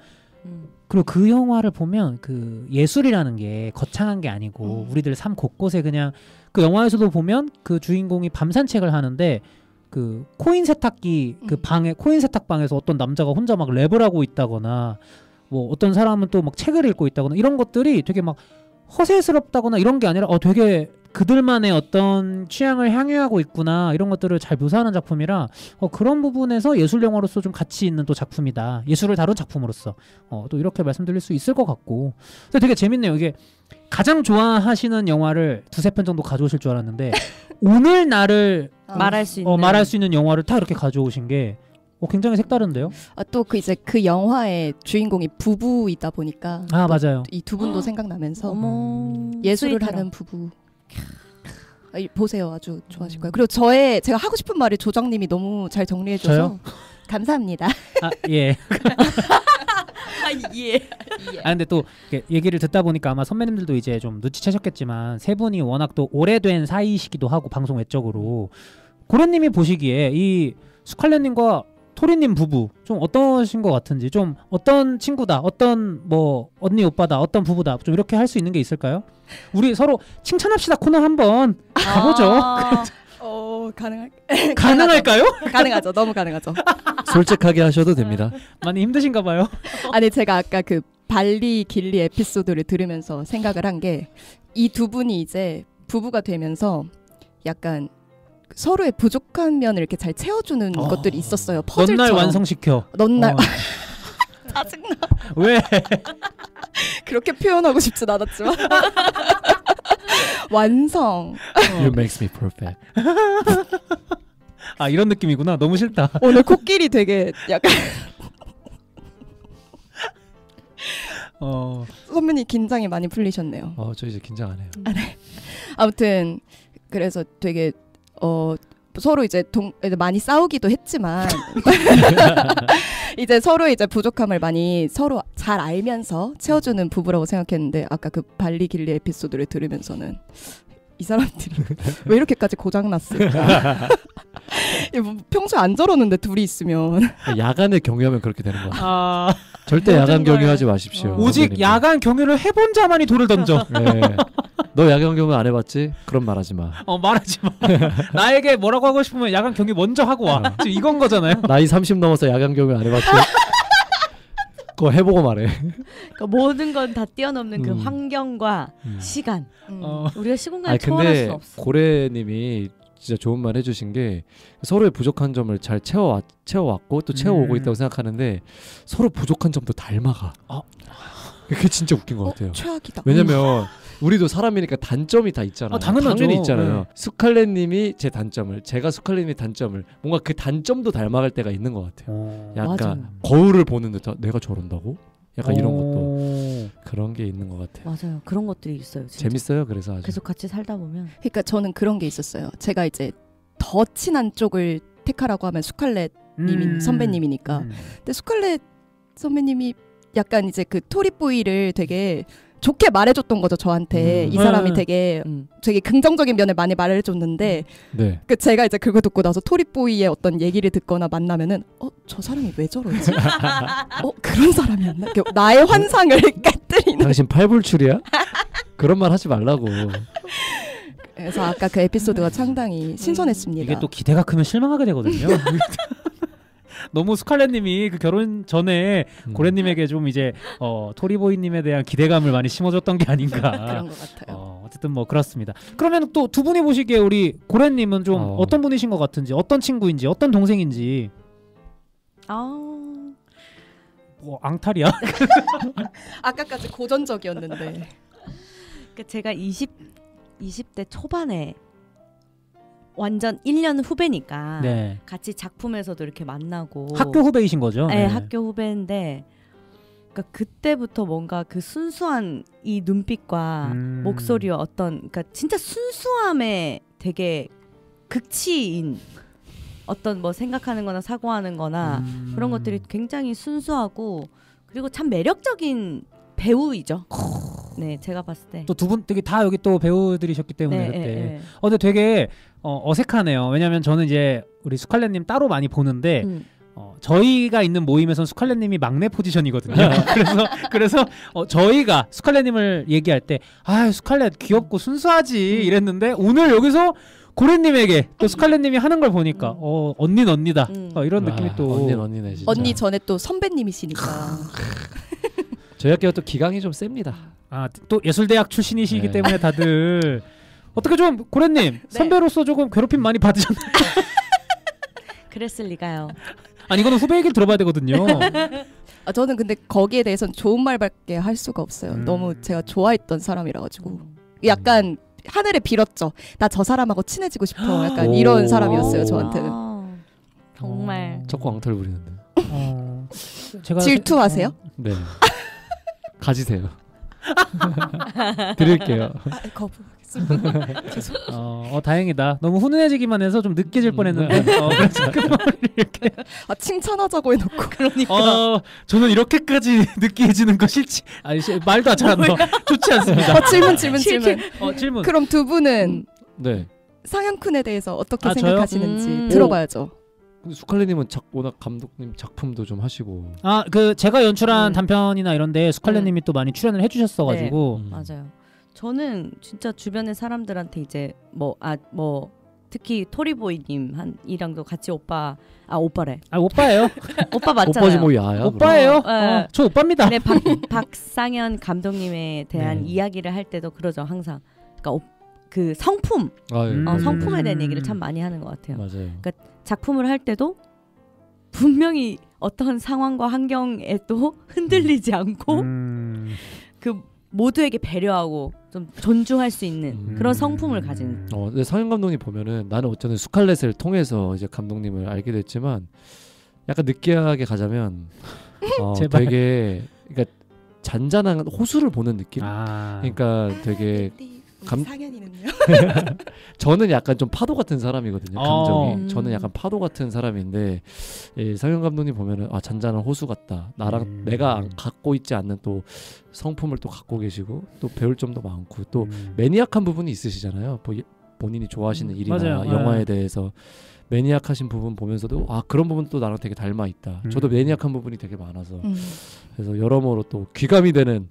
그리고 그 영화를 보면 그 예술이라는 게 거창한 게 아니고 우리들 삶 곳곳에 그냥 그 영화에서도 보면 그 주인공이 밤 산책을 하는데 그 코인 세탁기 그 방에 코인 세탁방에서 어떤 남자가 혼자 막 랩을 하고 있다거나 뭐 어떤 사람은 또 막 책을 읽고 있다거나 이런 것들이 되게 막 허세스럽다거나 이런 게 아니라 되게 그들만의 어떤 취향을 향유하고 있구나 이런 것들을 잘 묘사하는 작품이라 그런 부분에서 예술 영화로서 좀 가치 있는 또 작품이다. 예술을 다룬 작품으로서 또 이렇게 말씀드릴 수 있을 것 같고 근데 되게 재밌네요. 이게 가장 좋아하시는 영화를 2-3편 정도 가져오실 줄 알았는데 오늘 나를 말할 수 있는 말할 수 있는 영화를 다 이렇게 가져오신 게 굉장히 색다른데요? 또 이제 그 영화의 주인공이 부부이다 보니까 맞아요. 이 두 분도 생각나면서 스윗해라. 예술을 하는 부부. 보세요. 아주 좋아하실 거예요. 그리고 제가 하고 싶은 말을 조장님이 너무 잘 정리해줘서 저요? 감사합니다. 예. 예. 근데 또 얘기를 듣다 보니까 아마 선배님들도 이제 좀 눈치채셨겠지만 세 분이 워낙 또 오래된 사이시기도 하고 방송 외적으로 고래님이 보시기에 이 스칼렛님과 토리님 부부 좀 어떠신 것 같은지 좀 어떤 친구다 어떤 뭐 언니 오빠다 어떤 부부다 좀 이렇게 할 수 있는 게 있을까요? 우리 서로 칭찬합시다 코너 한번 가보죠. 가능할까요? 가능하죠. 너무 가능하죠. 솔직하게 하셔도 됩니다. 많이 힘드신가 봐요. 아니 제가 아까 그 발리 길리 에피소드를 들으면서 생각을 한 게 이 두 분이 이제 부부가 되면서 약간 서로의 부족한 면을 이렇게 잘 채워주는 것들이 있었어요. 퍼즐처럼. 넌 날 완성시켜. 넌 날 짜증나. 왜? 그렇게 표현하고 싶진 않았지만 완성. You makes me perfect. 아 이런 느낌이구나. 너무 싫다. 오늘 코끼리 되게 약간 선배님 긴장이 많이 풀리셨네요. 저 이제 긴장 안 해요. 아, 네. 아무튼 그래서 되게 서로 이제 많이 싸우기도 했지만 이제 서로 이제 부족함을 많이 서로 잘 알면서 채워주는 부부라고 생각했는데 아까 그 발리 길리 에피소드를 들으면서는 이 사람들이 왜 이렇게까지 고장났을까? 뭐 평소에 안 저러는데 둘이 있으면 야간에 경유하면 그렇게 되는 거야. 절대 야간 경유하지 마십시오. 오직 선배님들. 야간 경유를 해본 자만이 돌을 던져. 네. 너 야간 경유 안 해봤지? 그럼 말하지 마. 말하지 마. 나에게 뭐라고 하고 싶으면 야간 경유 먼저 하고 와. 지금 이건 거잖아요. 나이 30 넘어서 야간 경유 안 해봤지? 그거 해보고 말해. 그러니까 모든 건 다 뛰어넘는 그 환경과 시간. 우리가 시공간을 초월할 수 없어. 고래님이 진짜 좋은 말 해주신 게 서로의 부족한 점을 잘 채워왔고 또 채워오고 있다고 생각하는데 서로 부족한 점도 닮아가. 그게 진짜 웃긴 것 같아요. 최악이다. 왜냐면 우리도 사람이니까 단점이 다 있잖아요. 당연히 있잖아요. 스칼렛님이 제 단점을, 제가 스칼렛님의 단점을, 뭔가 그 단점도 닮아갈 때가 있는 것 같아요. 약간 맞아요. 거울을 보는 듯한 내가 저런다고? 약간 이런 것도 그런 게 있는 것 같아요. 맞아요. 그런 것들이 있어요. 진짜. 재밌어요. 그래서 아주. 계속 같이 살다 보면. 그러니까 저는 그런 게 있었어요. 제가 이제 더 친한 쪽을 택하라고 하면 스칼렛 선배님이니까. 근데 스칼렛 선배님이 약간 이제 그 토리보이를 되게 좋게 말해줬던 거죠 저한테. 이 사람이 되게 긍정적인 면을 많이 말해줬는데 네. 그 제가 이제 그거 듣고 나서 토리보이의 어떤 얘기를 듣거나 만나면은 저 사람이 왜 저러지? 그런 사람이었나? 나의 환상을 깨뜨리는. 당신 팔불출이야? 그런 말 하지 말라고. 그래서 아까 그 에피소드가 상당히 신선했습니다. 이게 또 기대가 크면 실망하게 되거든요. 너무 스칼렛님이 그 결혼 전에 고래님에게 좀 이제 토리보이님에 대한 기대감을 많이 심어줬던 게 아닌가. 그런 것 같아요. 어쨌든 뭐 그렇습니다. 그러면 또 두 분이 보시기에 우리 고래님은 좀 어떤 분이신 것 같은지, 어떤 친구인지, 어떤 동생인지. 뭐 앙탈이야? 아까까지 고전적이었는데. 제가 20대 초반에 완전 1년 후배니까 네. 같이 작품에서도 이렇게 만나고 학교 후배이신 거죠? 네, 학교 후배인데 그러니까 그때부터 뭔가 그 순수한 이 눈빛과 목소리와 그러니까 진짜 순수함에 되게 극치인 어떤 뭐 생각하는 거나 사고하는 거나 그런 것들이 굉장히 순수하고 그리고 참 매력적인 배우이죠. 네, 제가 봤을 때. 또 두 분 되게 다 여기 또 배우들이셨기 때문에 그때. 근데 되게 어색하네요. 왜냐면 저는 이제 우리 스칼렛님 따로 많이 보는데 저희가 있는 모임에선 스칼렛님이 막내 포지션이거든요. 그래서 저희가 스칼렛님을 얘기할 때 스칼렛 귀엽고 순수하지 이랬는데 오늘 여기서 고래님에게 또 스칼렛님이 하는 걸 보니까 언니는 언니다 이런 느낌이 또 언니네 진짜. 언니 전에 또 선배님이시니까. 저희 학교가 또 기강이 좀 셉니다. 또 예술대학 출신이시기 때문에 다들 어떻게 좀 고래님 선배로서 조금 괴롭힘 많이 받으셨나요? 그랬을 리가요. 아니 이거는 후배 얘기를 들어봐야 되거든요. 저는 근데 거기에 대해서는 좋은 말밖에 할 수가 없어요. 너무 제가 좋아했던 사람이라 가지고 약간 하늘에 빌었죠. 나 저 사람하고 친해지고 싶어. 약간 이런 사람이었어요 저한테는. 정말. 자꾸 앙탈 부리는데. 제가 질투하세요? 네. 가지세요. 드릴게요. 거부하겠습니다. 죄송. 다행이다. 너무 훈훈해지기만 해서 좀 늦게 뻔했는데. 그래서 그 이렇게. 칭찬하자고 해놓고. 그러니까. 저는 이렇게까지 느끼해지는 거 싫지. 말도 잘 안 나와. 좋지 않습니다. 질문. 그럼 두 분은 네. 상현쿤에 대해서 어떻게 생각하시는지 들어봐야죠. 스칼렛님은 워낙 감독님 작품도 좀 하시고. 그 제가 연출한 단편이나 이런데 스칼렛님이 또 많이 출연을 해주셨어가지고. 맞아요. 저는 진짜 주변의 사람들한테 이제 뭐 특히 토리보이님 이랑도 같이 오빠래. 오빠예요. 오빠 맞잖아요. 오빠지 뭐 야야. 오빠예요. 저 오빠입니다. 네, 박상현 감독님에 대한 이야기를 할 때도 그러죠 항상. 그러니까 그 성품, 예. 성품에 대한 얘기를 참 많이 하는 것 같아요. 맞아요. 그러니까 작품을 할 때도 분명히 어떤 상황과 환경에 또 흔들리지 않고 그 모두에게 배려하고 좀 존중할 수 있는 그런 성품을 가진. 근데 상영 감독님 보면은 나는 어쩌면 스칼렛을 통해서 이제 감독님을 알게 됐지만 약간 느끼하게 가자면 되게 그러니까 잔잔한 호수를 보는 느낌. 그러니까 되게 상현이는요? 저는 약간 좀 파도 같은 사람이거든요. 감정이. 저는 약간 파도 같은 사람인데 상영 감독님 보면은 잔잔한 호수 같다. 나랑 내가 갖고 있지 않는 또 성품을 또 갖고 계시고 또 배울 점도 많고 또 매니악한 부분이 있으시잖아요. 본인이 좋아하시는 일이나 맞아요. 영화에 대해서 매니악하신 부분 보면서도 그런 부분 또 나랑 되게 닮아 있다. 저도 매니악한 부분이 되게 많아서 그래서 여러모로 또 귀감이 되는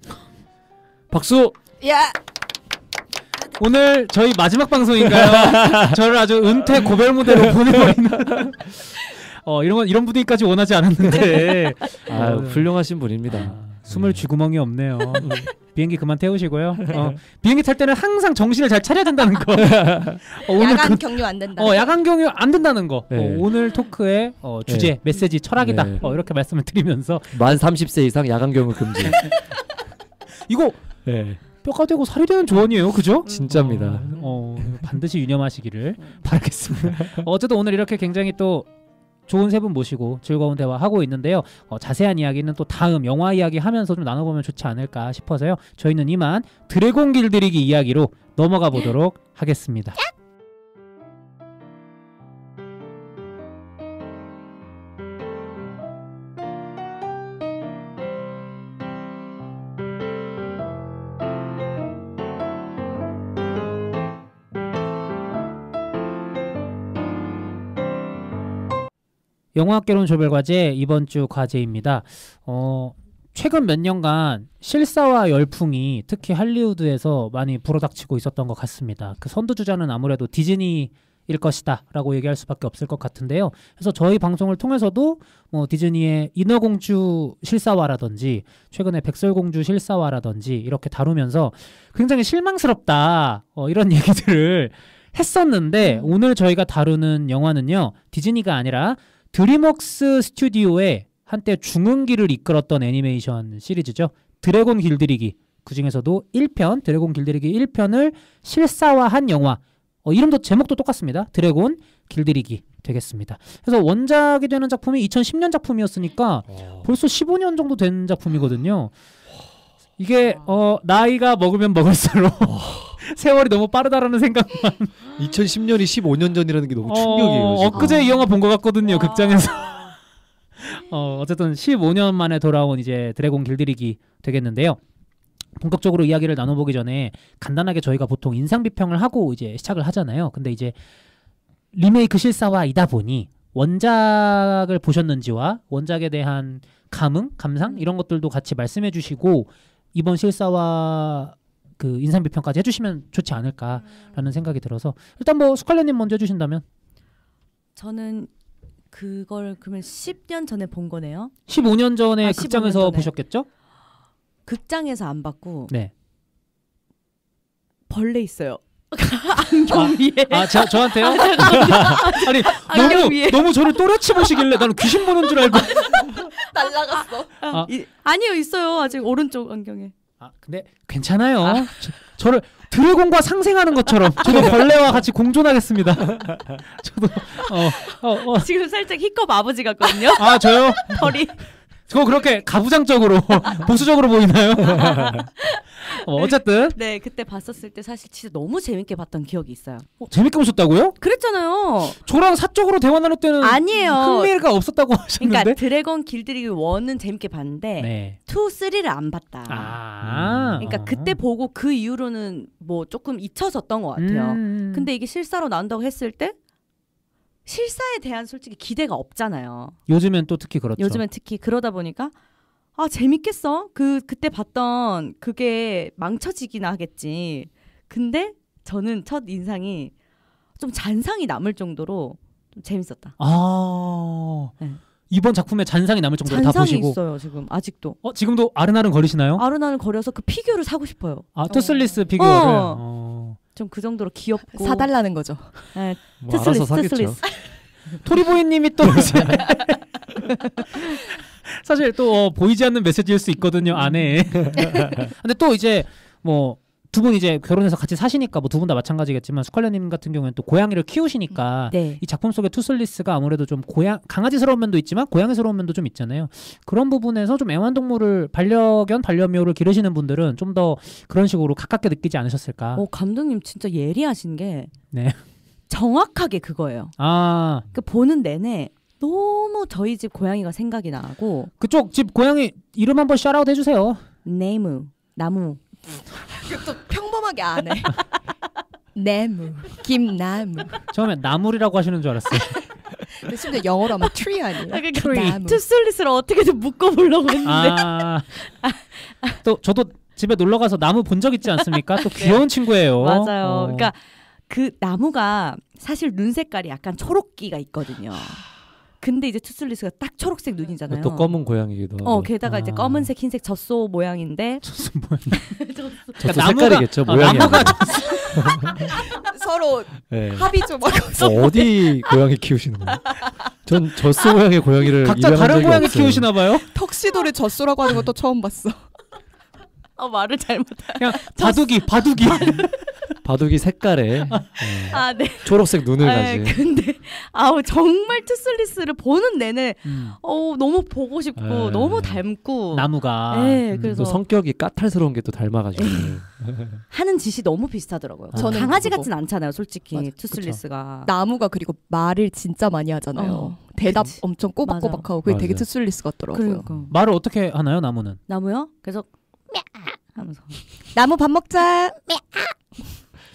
박수. 야. 오늘 저희 마지막 방송인가요? 저를 아주 은퇴 고별 무대로 보내버리는 이런 분위기까지 원하지 않았는데 훌륭하신 분입니다. 숨을 쥐구멍이 없네요. 비행기 그만 태우시고요. 비행기 탈 때는 항상 정신을 잘 차려야 된다는 거. 오늘 야간 경유 안 된다. 야간 경유 안 된다는 거. 네. 오늘 토크의 주제 메시지 철학이다. 네. 이렇게 말씀을 드리면서 만 30세 이상 야간 경유 금지. 이거 뼈가 되고 살이 되는 조언이에요, 그죠? 진짜입니다. 반드시 유념하시기를 바라겠습니다. 어쨌든 오늘 이렇게 굉장히 또 좋은 세 분 모시고 즐거운 대화 하고 있는데요. 자세한 이야기는 또 다음 영화 이야기 하면서 좀 나눠보면 좋지 않을까 싶어서요. 저희는 이만 드래곤 길들이기 이야기로 넘어가 보도록 하겠습니다. 영화학개론 조별과제 이번 주 과제입니다. 최근 몇 년간 실사화 열풍이 특히 할리우드에서 많이 불어닥치고 있었던 것 같습니다. 그 선두주자는 아무래도 디즈니일 것이다 라고 얘기할 수밖에 없을 것 같은데요. 그래서 저희 방송을 통해서도 디즈니의 인어공주 실사화라든지 최근에 백설공주 실사화라든지 이렇게 다루면서 굉장히 실망스럽다 이런 얘기들을 했었는데 오늘 저희가 다루는 영화는요. 디즈니가 아니라 드림웍스 스튜디오의 한때 중흥기를 이끌었던 애니메이션 시리즈죠. 드래곤 길들이기. 그중에서도 1편 드래곤 길들이기 1편을 실사화한 영화. 이름도 제목도 똑같습니다. 드래곤 길들이기 되겠습니다. 그래서 원작이 되는 작품이 2010년 작품이었으니까 벌써 15년 정도 된 작품이거든요. 이게 나이가 먹으면 먹을수록 세월이 너무 빠르다라는 생각만 2010년이 15년 전이라는 게 너무 충격이에요. 지금. 엊그제 이 영화 본 것 같거든요. 극장에서. 어쨌든 15년 만에 돌아온 이제 드래곤 길들이기 되겠는데요. 본격적으로 이야기를 나눠보기 전에 간단하게 저희가 보통 인상 비평을 하고 이제 시작을 하잖아요. 근데 이제 리메이크 실사화이다 보니 원작을 보셨는지와 원작에 대한 감상 이런 것들도 같이 말씀해 주시고 이번 실사화 그 인상 비평까지 해주시면 좋지 않을까라는 생각이 들어서 일단 스칼렛님 먼저 해주신다면. 저는 그걸 그러면 10년 전에 본 거네요. 15년 전에 15년 극장에서 전에. 보셨겠죠? 극장에서 안 봤고 네. 벌레 있어요. 안경 위에. 저한테요? 아니 안경 위에. 너무 저를 또렷이 보시길래 나는 귀신 보는 줄 알고. 날라갔어. 아니요, 있어요. 아직 오른쪽 안경에. 근데 괜찮아요. 저를 드래곤과 상생하는 것처럼 저도 벌레와 같이 공존하겠습니다. 저도 지금 살짝 히컵 아버지 같거든요. 저요? 털이. 저 그렇게 가부장적으로 보수적으로 보이나요? 어쨌든 네, 그때 봤었을 때 사실 진짜 너무 재밌게 봤던 기억이 있어요. 재밌게 보셨다고요? 그랬잖아요. 저랑 사적으로 대화 나눌 때는 아니에요. 흥미가 없었다고 하셨는데. 그러니까 드래곤 길들이기 1은 재밌게 봤는데 네. 2, 3를 안 봤다. 그러니까 그때 보고 그 이후로는 조금 잊혀졌던 것 같아요. 근데 이게 실사로 나온다고 했을 때 실사에 대한 솔직히 기대가 없잖아요. 요즘엔 또 특히 그렇죠. 요즘엔 특히 그러다 보니까 재밌겠어? 그때 봤던 그게 망쳐지기나 하겠지. 근데 저는 첫 인상이 좀 잔상이 남을 정도로 좀 재밌었다. 네. 이번 작품에 잔상이 남을 정도로 다 보시고. 잔상이 있어요 지금 아직도. 지금도 아른아른 거리시나요? 아른아른 거려서 그 피규어를 사고 싶어요. 투슬리스 피규어를. 좀 그 정도로 귀엽고 사달라는 거죠. 네, 뭐 알아서 사겠죠. 토리보이님이 또 사실 또 보이지 않는 메시지일 수 있거든요 안에. 근데 또 이제 뭐 두 분 이제 결혼해서 같이 사시니까 뭐 두 분 다 마찬가지겠지만 스칼렛님 같은 경우에는 또 고양이를 키우시니까 네. 이 작품 속의 투슬리스가 아무래도 좀 강아지스러운 면도 있지만 고양이스러운 면도 좀 있잖아요. 그런 부분에서 좀 애완동물을 반려견 반려묘를 기르시는 분들은 좀 더 그런 식으로 가깝게 느끼지 않으셨을까. 감독님 진짜 예리하신 게 네. 정확하게 그거예요. 아 그 보는 내내 너무 저희 집 고양이가 생각이 나고 그쪽 집 고양이 이름 한번 샤라웃 해주세요. 네이무 나무 또 평범하게 안 해. 나무, 김나무. 처음에 나물이라고 하시는 줄 알았어요. 근데 심지어 영어로 하면 tree 아니에요? 나무. 투슬리스를 어떻게든 묶어보려고 했는데 또 저도 집에 놀러 가서 나무 본 적 있지 않습니까? 또 귀여운 친구예요. 맞아요. 그러니까 그 나무가 사실 눈 색깔이 약간 초록기가 있거든요. 근데 이제 투슬리스가 딱 초록색 눈이잖아요. 또 검은 고양이기도 하고. 게다가 이제 검은색, 흰색 젖소 모양인데 무슨 모양? 저도 나무가- 색깔이겠죠. 모양이 나무가 아니라. 서로 네. 합의 좀 하고. 어디 고양이 키우시는 거예요? 전 젖소 모양의 고양이를 각자 입양한 다른 적이 고양이 없어요. 키우시나 봐요. 턱시도를 젖소라고 하는 것도 처음 봤어. 말을 잘못. 그냥 바둑이 바둑이 색깔에 네. 초록색 눈을 가진. 근데 정말 투슬리스를 보는 내내 너무 보고 싶고 너무 닮고 나무가. 네, 그래서 또 성격이 까탈스러운 게 또 닮아가지고. 하는 짓이 너무 비슷하더라고요. 저는 강아지 그거. 같진 않잖아요, 솔직히 맞아, 투슬리스가. 나무가 그리고 말을 진짜 많이 하잖아요. 대답 그치. 엄청 꼬박꼬박하고 그게 되게 맞아. 투슬리스 같더라고요. 그러니까. 말을 어떻게 하나요, 나무는? 나무요? 그래서 하면서 나무 밥 먹자.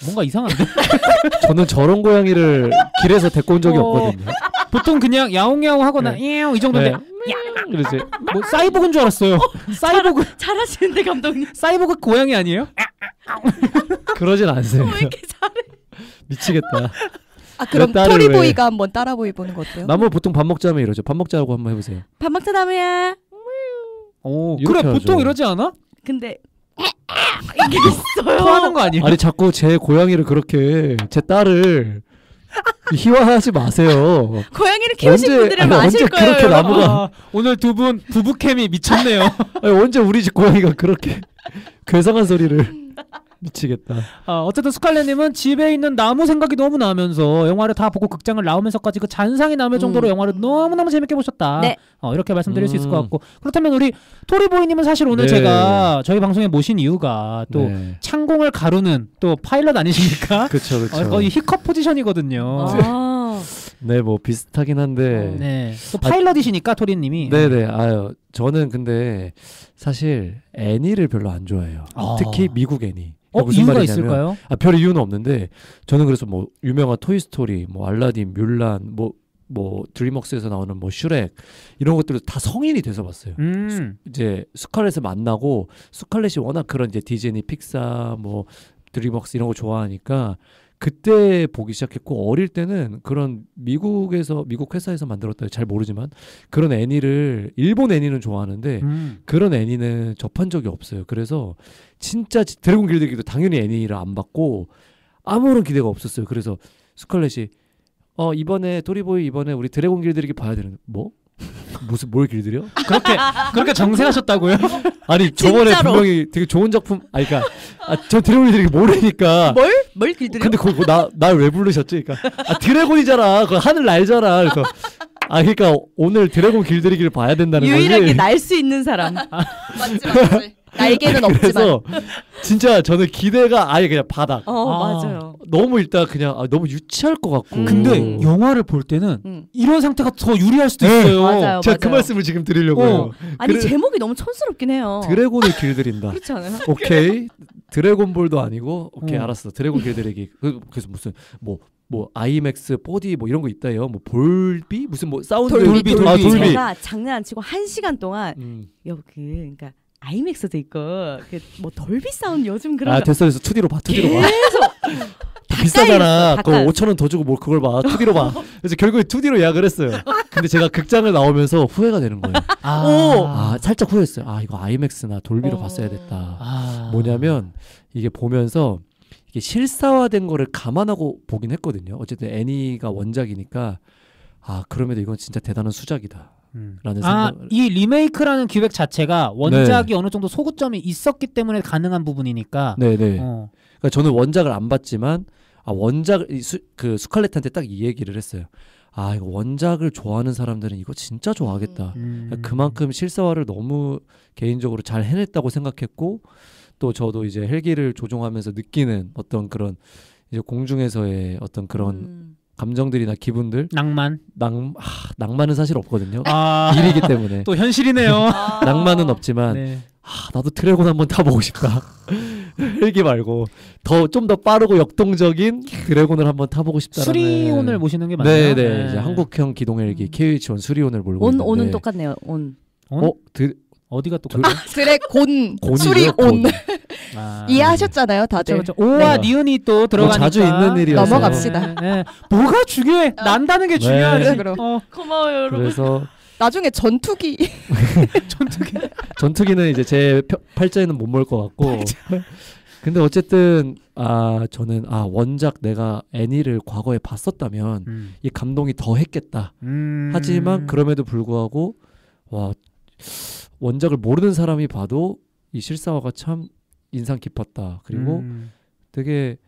뭔가 이상한데? 저는 저런 고양이를 길에서 데리고 온 적이 없거든요. 보통 그냥 야옹야옹 하거나 네. 이 정도인데 그래서 뭐 사이보그인 줄 알았어요. 사이보그 잘하시는데 감독님. 사이보그 고양이 아니에요? 그러진 않으세요. 왜 이렇게 잘해? 미치겠다. 그럼 내 딸을 토리보이가 한번 따라 보이보는 거 어때요? 나무 보통 밥 먹자면 이러죠. 밥 먹자고 한번 해보세요. 밥 먹자 나무야. 오, 이렇게 그래 하죠. 보통 이러지 않아? 근데 이게 있어요. 토하는 거 아니에요? 아니 자꾸 제 고양이를 그렇게 제 딸을 희화하지 마세요. 고양이를 키우신 언제- 분들은 아니, 아실 언제 거예요. 그렇게 여러분. 나무가- 오늘 두 분 부부 캠이 미쳤네요. 아니, 언제 우리 집 고양이가 그렇게 괴상한 소리를 미치겠다. 어쨌든 스칼렛님은 집에 있는 나무 생각이 너무 나면서 영화를 다 보고 극장을 나오면서까지 그 잔상이 남을 정도로 영화를 너무너무 재밌게 보셨다. 네. 이렇게 말씀드릴 수 있을 것 같고, 그렇다면 우리 토리보이님은 사실 오늘 네. 제가 저희 방송에 모신 이유가 또 네. 창공을 가루는 또 파일럿 아니십니까? 그렇죠, 그렇죠. 거의 히컵 포지션이거든요. 네, 뭐 비슷하긴 한데. 네. 또 파일럿이시니까 토리님이. 네네. 저는 근데 사실 애니를 별로 안 좋아해요. 특히 미국 애니. 무슨 이유가 말이냐면, 있을까요? 별 이유는 없는데 저는 그래서 뭐 유명한 토이스토리, 뭐 알라딘, 뮬란, 뭐 드림웍스에서 나오는 뭐 슈렉 이런 것들을 다 성인이 돼서 봤어요. 이제 스칼렛을 만나고 스칼렛이 워낙 그런 이제 디즈니, 픽사, 뭐 드림웍스 이런 거 좋아하니까 그때 보기 시작했고, 어릴 때는 그런 미국 회사에서 만들었다 잘 모르지만 그런 애니를, 일본 애니는 좋아하는데 그런 애니는 접한 적이 없어요. 그래서 진짜 드래곤 길들기도 당연히 애니를 안 봤고 아무런 기대가 없었어요. 그래서 스칼렛이 이번에 토리보이 이번에 우리 드래곤 길들이기 봐야 되는데 뭐? 무슨 뭘 길들여? 그렇게 정색하셨다고요? 아니 저번에 진짜로. 분명히 되게 좋은 작품 그러니까 저 드래곤 길들이기 모르니까 뭘 길들여? 근데 그거 날 왜 부르셨지? 그러니까 드래곤이잖아. 그 하늘 날잖아. 그래서 그러니까 오늘 드래곤 길들이기를 봐야 된다는 거지. 유일하게 날 수 있는 사람. 맞지. 날개는 없지만. 그래서 진짜 저는 기대가 아예 그냥 바닥. 맞아요. 너무 일단 그냥 너무 유치할 것 같고. 근데 영화를 볼 때는 이런 상태가 더 유리할 수도 네. 있어요. 맞아요. 제가 그 말씀을 지금 드리려고 해요. 아니 제목이 너무 촌스럽긴 해요. 드래곤을 길들인다. 그렇지 않아요? 오케이. 드래곤볼도 아니고 오케이 알았어. 드래곤 음. 길들이기. 그래서 무슨 뭐 아이맥스 4D 뭐 이런 거 있다요. 뭐 볼비 무슨 뭐 사운드 돌비. 돌비. 제가 장난 안 치고 1시간 동안 그러니까 아이맥스도 있고 뭐 돌비 사운드 요즘 그런 거 됐어 2D로 봐. 2D로 봐. 계속 비싸잖아. 그거 가까이. 5,000원 더 주고 뭘 그걸 봐. 2D로 봐. 그래서 결국에 2D로 예약을 했어요. 근데 제가 극장을 나오면서 후회가 되는 거예요. 살짝 후회했어요. 이거 아이맥스나 돌비로 봤어야 됐다. 뭐냐면 이게 보면서 이게 실사화된 거를 감안하고 보긴 했거든요. 어쨌든 애니가 원작이니까 그럼에도 이건 진짜 대단한 수작이다. 라는 생각. 이 리메이크라는 기획 자체가 원작이 어느 정도 소구점이 있었기 때문에 가능한 부분이니까. 네네. 그러니까 저는 원작을 안 봤지만 그 스칼렛한테 딱 이 얘기를 했어요. 이거 원작을 좋아하는 사람들은 이거 진짜 좋아하겠다. 그만큼 실사화를 너무 개인적으로 잘 해냈다고 생각했고, 또 저도 이제 헬기를 조종하면서 느끼는 어떤 그런 이제 공중에서의 어떤 그런 감정들이나 기분들, 낭만은 사실 없거든요. 일이기 때문에 또 현실이네요. 낭만은 없지만 네. 나도 드래곤 한번 타보고 싶다. 헬기 말고 좀 더 빠르고 역동적인 드래곤을 한번 타보고 싶다라는. 수리온을 모시는 게 맞나요? 네네. 이제 한국형 기동 헬기 KH-1 수리온을 몰고 있는데. 온은 똑같네요. 온. 어디가 똑같아요? 드래곤 곤이죠, 수리온. 곤. 이해하셨잖아요, 다들. 그렇죠. 오와 니은이 또 들어가니까 자주 있는 일이어서 넘어갑시다. 네. 뭐가 중요해? 난다는 게 중요하지. 그럼. 고마워요, 여러분. 그래서 나중에 전투기. 전투기는 이제 제 팔자에는 못 몰 것 같고. 근데 어쨌든 저는 원작 내가 애니를 과거에 봤었다면 이 감동이 더 했겠다. 하지만 그럼에도 불구하고 원작을 모르는 사람이 봐도 이 실사화가 참 인상 깊었다. 그리고 되게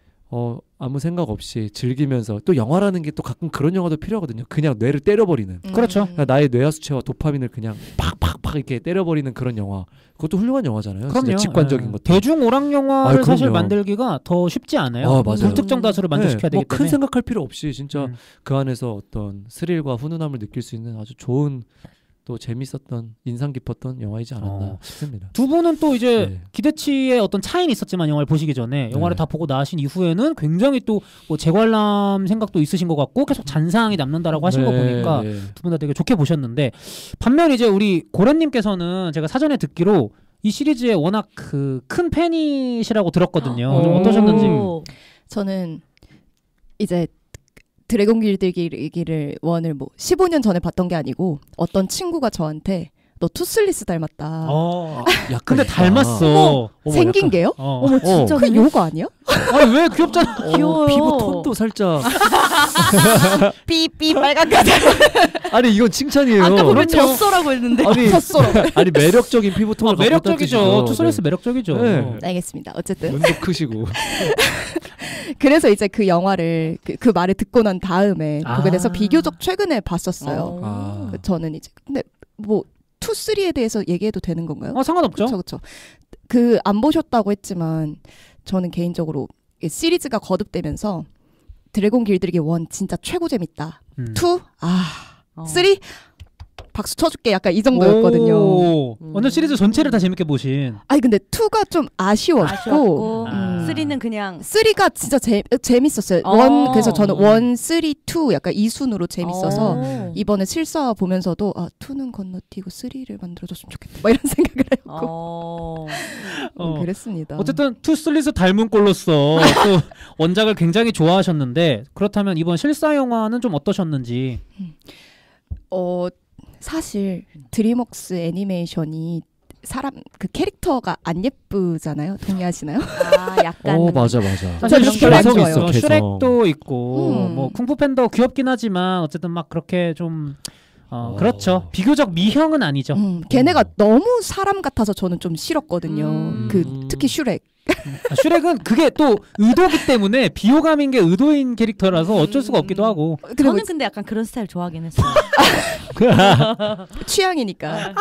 아무 생각 없이 즐기면서, 또 영화라는 게 또 가끔 그런 영화도 필요하거든요. 그냥 뇌를 때려버리는. 그렇죠. 그러니까 나의 뇌하수체와 도파민을 그냥 팍팍팍 이렇게 때려버리는 그런 영화. 그것도 훌륭한 영화잖아요. 그럼요. 진짜 직관적인 것도. 대중 오락 영화를 사실 그럼요. 만들기가 더 쉽지 않아요. 맞아요. 불특정 다수를 만족시켜야 되기 큰 때문에. 생각할 필요 없이 진짜 그 안에서 어떤 스릴과 훈훈함을 느낄 수 있는 아주 좋은, 또 재밌었던, 인상 깊었던 영화이지 않았나 싶습니다. 두 분은 또 이제 기대치에 어떤 차이는 있었지만 영화를 보시기 전에 영화를 다 보고 나신 이후에는 굉장히 또 뭐 재관람 생각도 있으신 것 같고 계속 잔상이 남는다라고 하신 거 보니까 두 분 다 되게 좋게 보셨는데, 반면 이제 우리 고래님께서는 제가 사전에 듣기로 이 시리즈에 워낙 그 큰 팬이시라고 들었거든요. 좀 어떠셨는지. 저는 이제 드래곤 길들기를 원을 15년 전에 봤던 게 아니고 어떤 친구가 저한테 너 투슬리스 닮았다. 근데 닮았어. 생긴 약간. 게요? 어머 진짜 그 요거 아니야? 왜 귀엽잖아. 귀여워요. 피부 톤도 살짝. 삐삐 빨갛게. 아니 이건 칭찬이에요. 아까 보면 젖소라고 했는데. 아니 매력적인 피부 톤을 매력적이죠. 투슬리스 매력적이죠. 네. 알겠습니다. 어쨌든 눈도 크시고. 그래서 이제 그 영화를 그 말을 듣고 난 다음에 보게 돼서 비교적 최근에 봤었어요. 저는 이제 근데 뭐 2, 3에 대해서 얘기해도 되는 건가요? 상관없죠. 그렇죠. 그 안 보셨다고 했지만 저는 개인적으로 시리즈가 거듭되면서 드래곤 길들이기 1 진짜 최고 재밌다. 2 3 박수 쳐줄게 약간 이 정도였거든요. 완전 시리즈 전체를 다 재밌게 보신. 아니 근데 2가 좀 아쉬웠고 3는 그냥 3가 진짜 재밌었어요. 그래서 저는 1, 3, 2 약간 이 순으로 재밌어서 이번에 실사 보면서도 2는 건너뛰고 3를 만들어줬으면 좋겠다 막 이런 생각을 했고 그랬습니다. 어쨌든 투슬리스 닮은 꼴로서 또 원작을 굉장히 좋아하셨는데, 그렇다면 이번 실사 영화는 좀 어떠셨는지. 사실 드림웍스 애니메이션이 그 캐릭터가 안 예쁘잖아요. 동의하시나요? 약간. 맞아. 사실 슈렉 있어. 슈렉도 있고 뭐 쿵푸 팬더 귀엽긴 하지만 어쨌든 막 그렇게 좀 그렇죠. 비교적 미형은 아니죠. 걔네가 너무 사람 같아서 저는 좀 싫었거든요. 특히 슈렉. 슈렉은 그게 또 의도기 때문에 비호감인 게 의도인 캐릭터라서 어쩔 수가 없기도 하고. 저는 근데 약간 그런 스타일 좋아하긴 했어요. 취향이니까.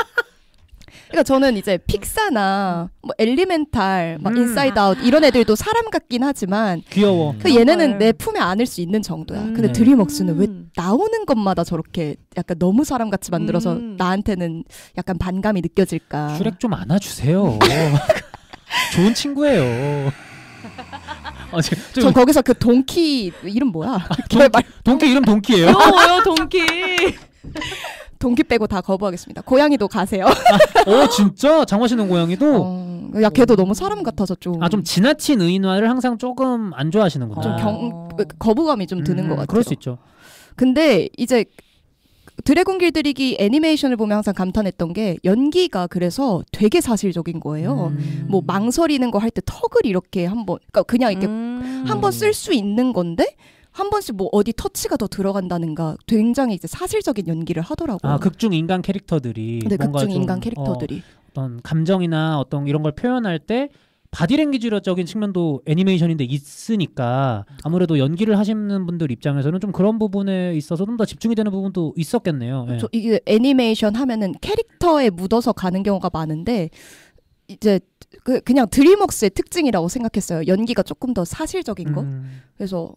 그러니까 저는 이제 픽사나 뭐 엘리멘탈, 막 인사이드 아웃 이런 애들도 사람 같긴 하지만 귀여워. 그 얘네는 내 품에 안을 수 있는 정도야. 근데 드림웍스는 왜 나오는 것마다 저렇게 약간 너무 사람 같이 만들어서 나한테는 약간 반감이 느껴질까. 슈렉 좀 안아주세요. 좋은 친구예요. 저 거기서 그 동키 이름 뭐야? 동키 이름 동키예요? 귀여워요 동키. 동키 빼고 다 거부하겠습니다. 고양이도 가세요. 진짜? 장화시는 고양이도? 야 걔도 너무 사람 같아서 좀. 좀 지나친 의인화를 항상 조금 안 좋아하시는구나. 좀 거부감이 좀 드는 것 같아요. 그럴 수 있죠. 근데 이제 드래곤 길들이기 애니메이션을 보면 항상 감탄했던 게 연기가 그래서 되게 사실적인 거예요. 뭐 망설이는 거 할 때 턱을 이렇게 한번 그러니까 그냥 이렇게 한번 쓸 수 있는 건데 한 번씩 뭐 어디 터치가 더 들어간다는가 굉장히 이제 사실적인 연기를 하더라고요. 아, 극중 인간 캐릭터들이 네, 뭔가 극중 좀, 인간 캐릭터들이 어떤 감정이나 어떤 이런 걸 표현할 때 바디랭귀지적인 측면도 애니메이션인데 있으니까 아무래도 연기를 하시는 분들 입장에서는 좀 그런 부분에 있어서 좀 더 집중이 되는 부분도 있었겠네요. 그렇죠. 이게 애니메이션 하면은 캐릭터에 묻어서 가는 경우가 많은데 이제 그냥 드림웍스의 특징이라고 생각했어요. 연기가 조금 더 사실적인 거. 그래서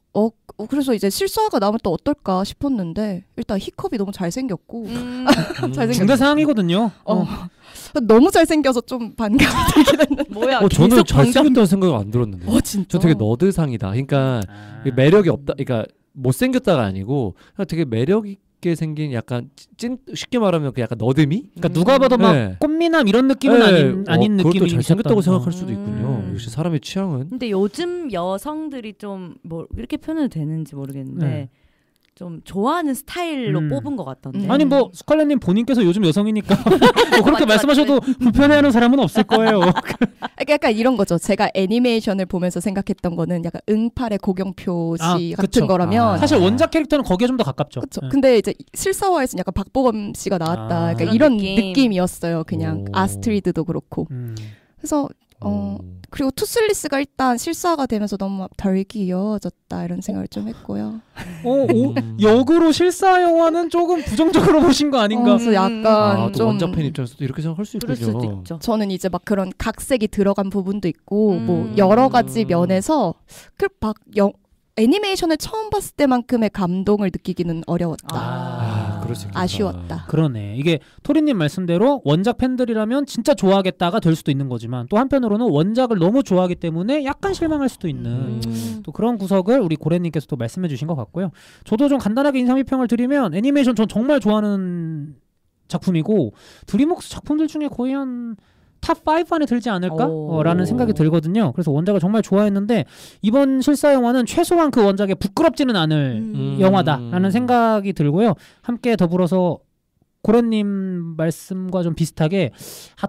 그래서 이제 실사화가 나오면 또 어떨까 싶었는데 일단 히컵이 너무 잘생겼고 중대 사항이거든요. 너무 잘생겨서 좀 반감이 들긴 했는데. 뭐야? 저는 잘생겼다는 생각을 안 들었는데. 진짜. 저 되게 너드상이다. 그러니까 매력이 없다. 그러니까 못생겼다가 아니고 그냥 되게 매력 있게 생긴 약간 쉽게 말하면 그 약간 너드미? 그러니까 누가 봐도 막 꽃미남 이런 느낌은 아닌 느낌이 그것도 잘생겼다고 생각할 수도 있군요. 역시 사람의 취향은. 근데 요즘 여성들이 좀 뭐 이렇게 표현해도 되는지 모르겠는데 좀 좋아하는 스타일로 뽑은 것 같던데. 아니 뭐 스칼렛님 본인께서 요즘 여성이니까 뭐 그렇게 말씀하셔도 불편해하는 사람은 없을 거예요. 약간 이런 거죠. 제가 애니메이션을 보면서 생각했던 거는 약간 응팔의 고경표 씨 같은 거라면 사실 원작 캐릭터는 거기에 좀 더 가깝죠. 그쵸. 근데 이제 실사화에서는 약간 박보검 씨가 나왔다. 그러니까 이런 느낌이었어요. 그냥 아스트리드도 그렇고. 그래서 그리고 투슬리스가 일단 실사가 되면서 너무 덜 귀여워졌다 이런 생각을 좀 했고요. 역으로 실사 영화는 조금 부정적으로 보신 거 아닌가? 그래서 약간 좀 원작 팬 입장에서도 이렇게 생각할 수 있군요. 수도 있죠. 저는 이제 막 그런 각색이 들어간 부분도 있고 뭐 여러 가지 면에서 애니메이션을 처음 봤을 때만큼의 감동을 느끼기는 어려웠다. 아쉬웠다. 그러네. 이게 토리님 말씀대로 원작 팬들이라면 진짜 좋아하겠다가 될 수도 있는 거지만 또 한편으로는 원작을 너무 좋아하기 때문에 약간 실망할 수도 있는 또 그런 구석을 우리 고래님께서도 말씀해 주신 것 같고요. 저도 좀 간단하게 인상비평을 드리면 애니메이션 전 정말 좋아하는 작품이고 드림웍스 작품들 중에 거의 한 탑 5 안에 들지 않을까? 라는 생각이 들거든요. 그래서 원작을 정말 좋아했는데 이번 실사 영화는 최소한 그 원작에 부끄럽지는 않을 영화다라는 생각이 들고요. 함께 더불어서 고래님 말씀과 좀 비슷하게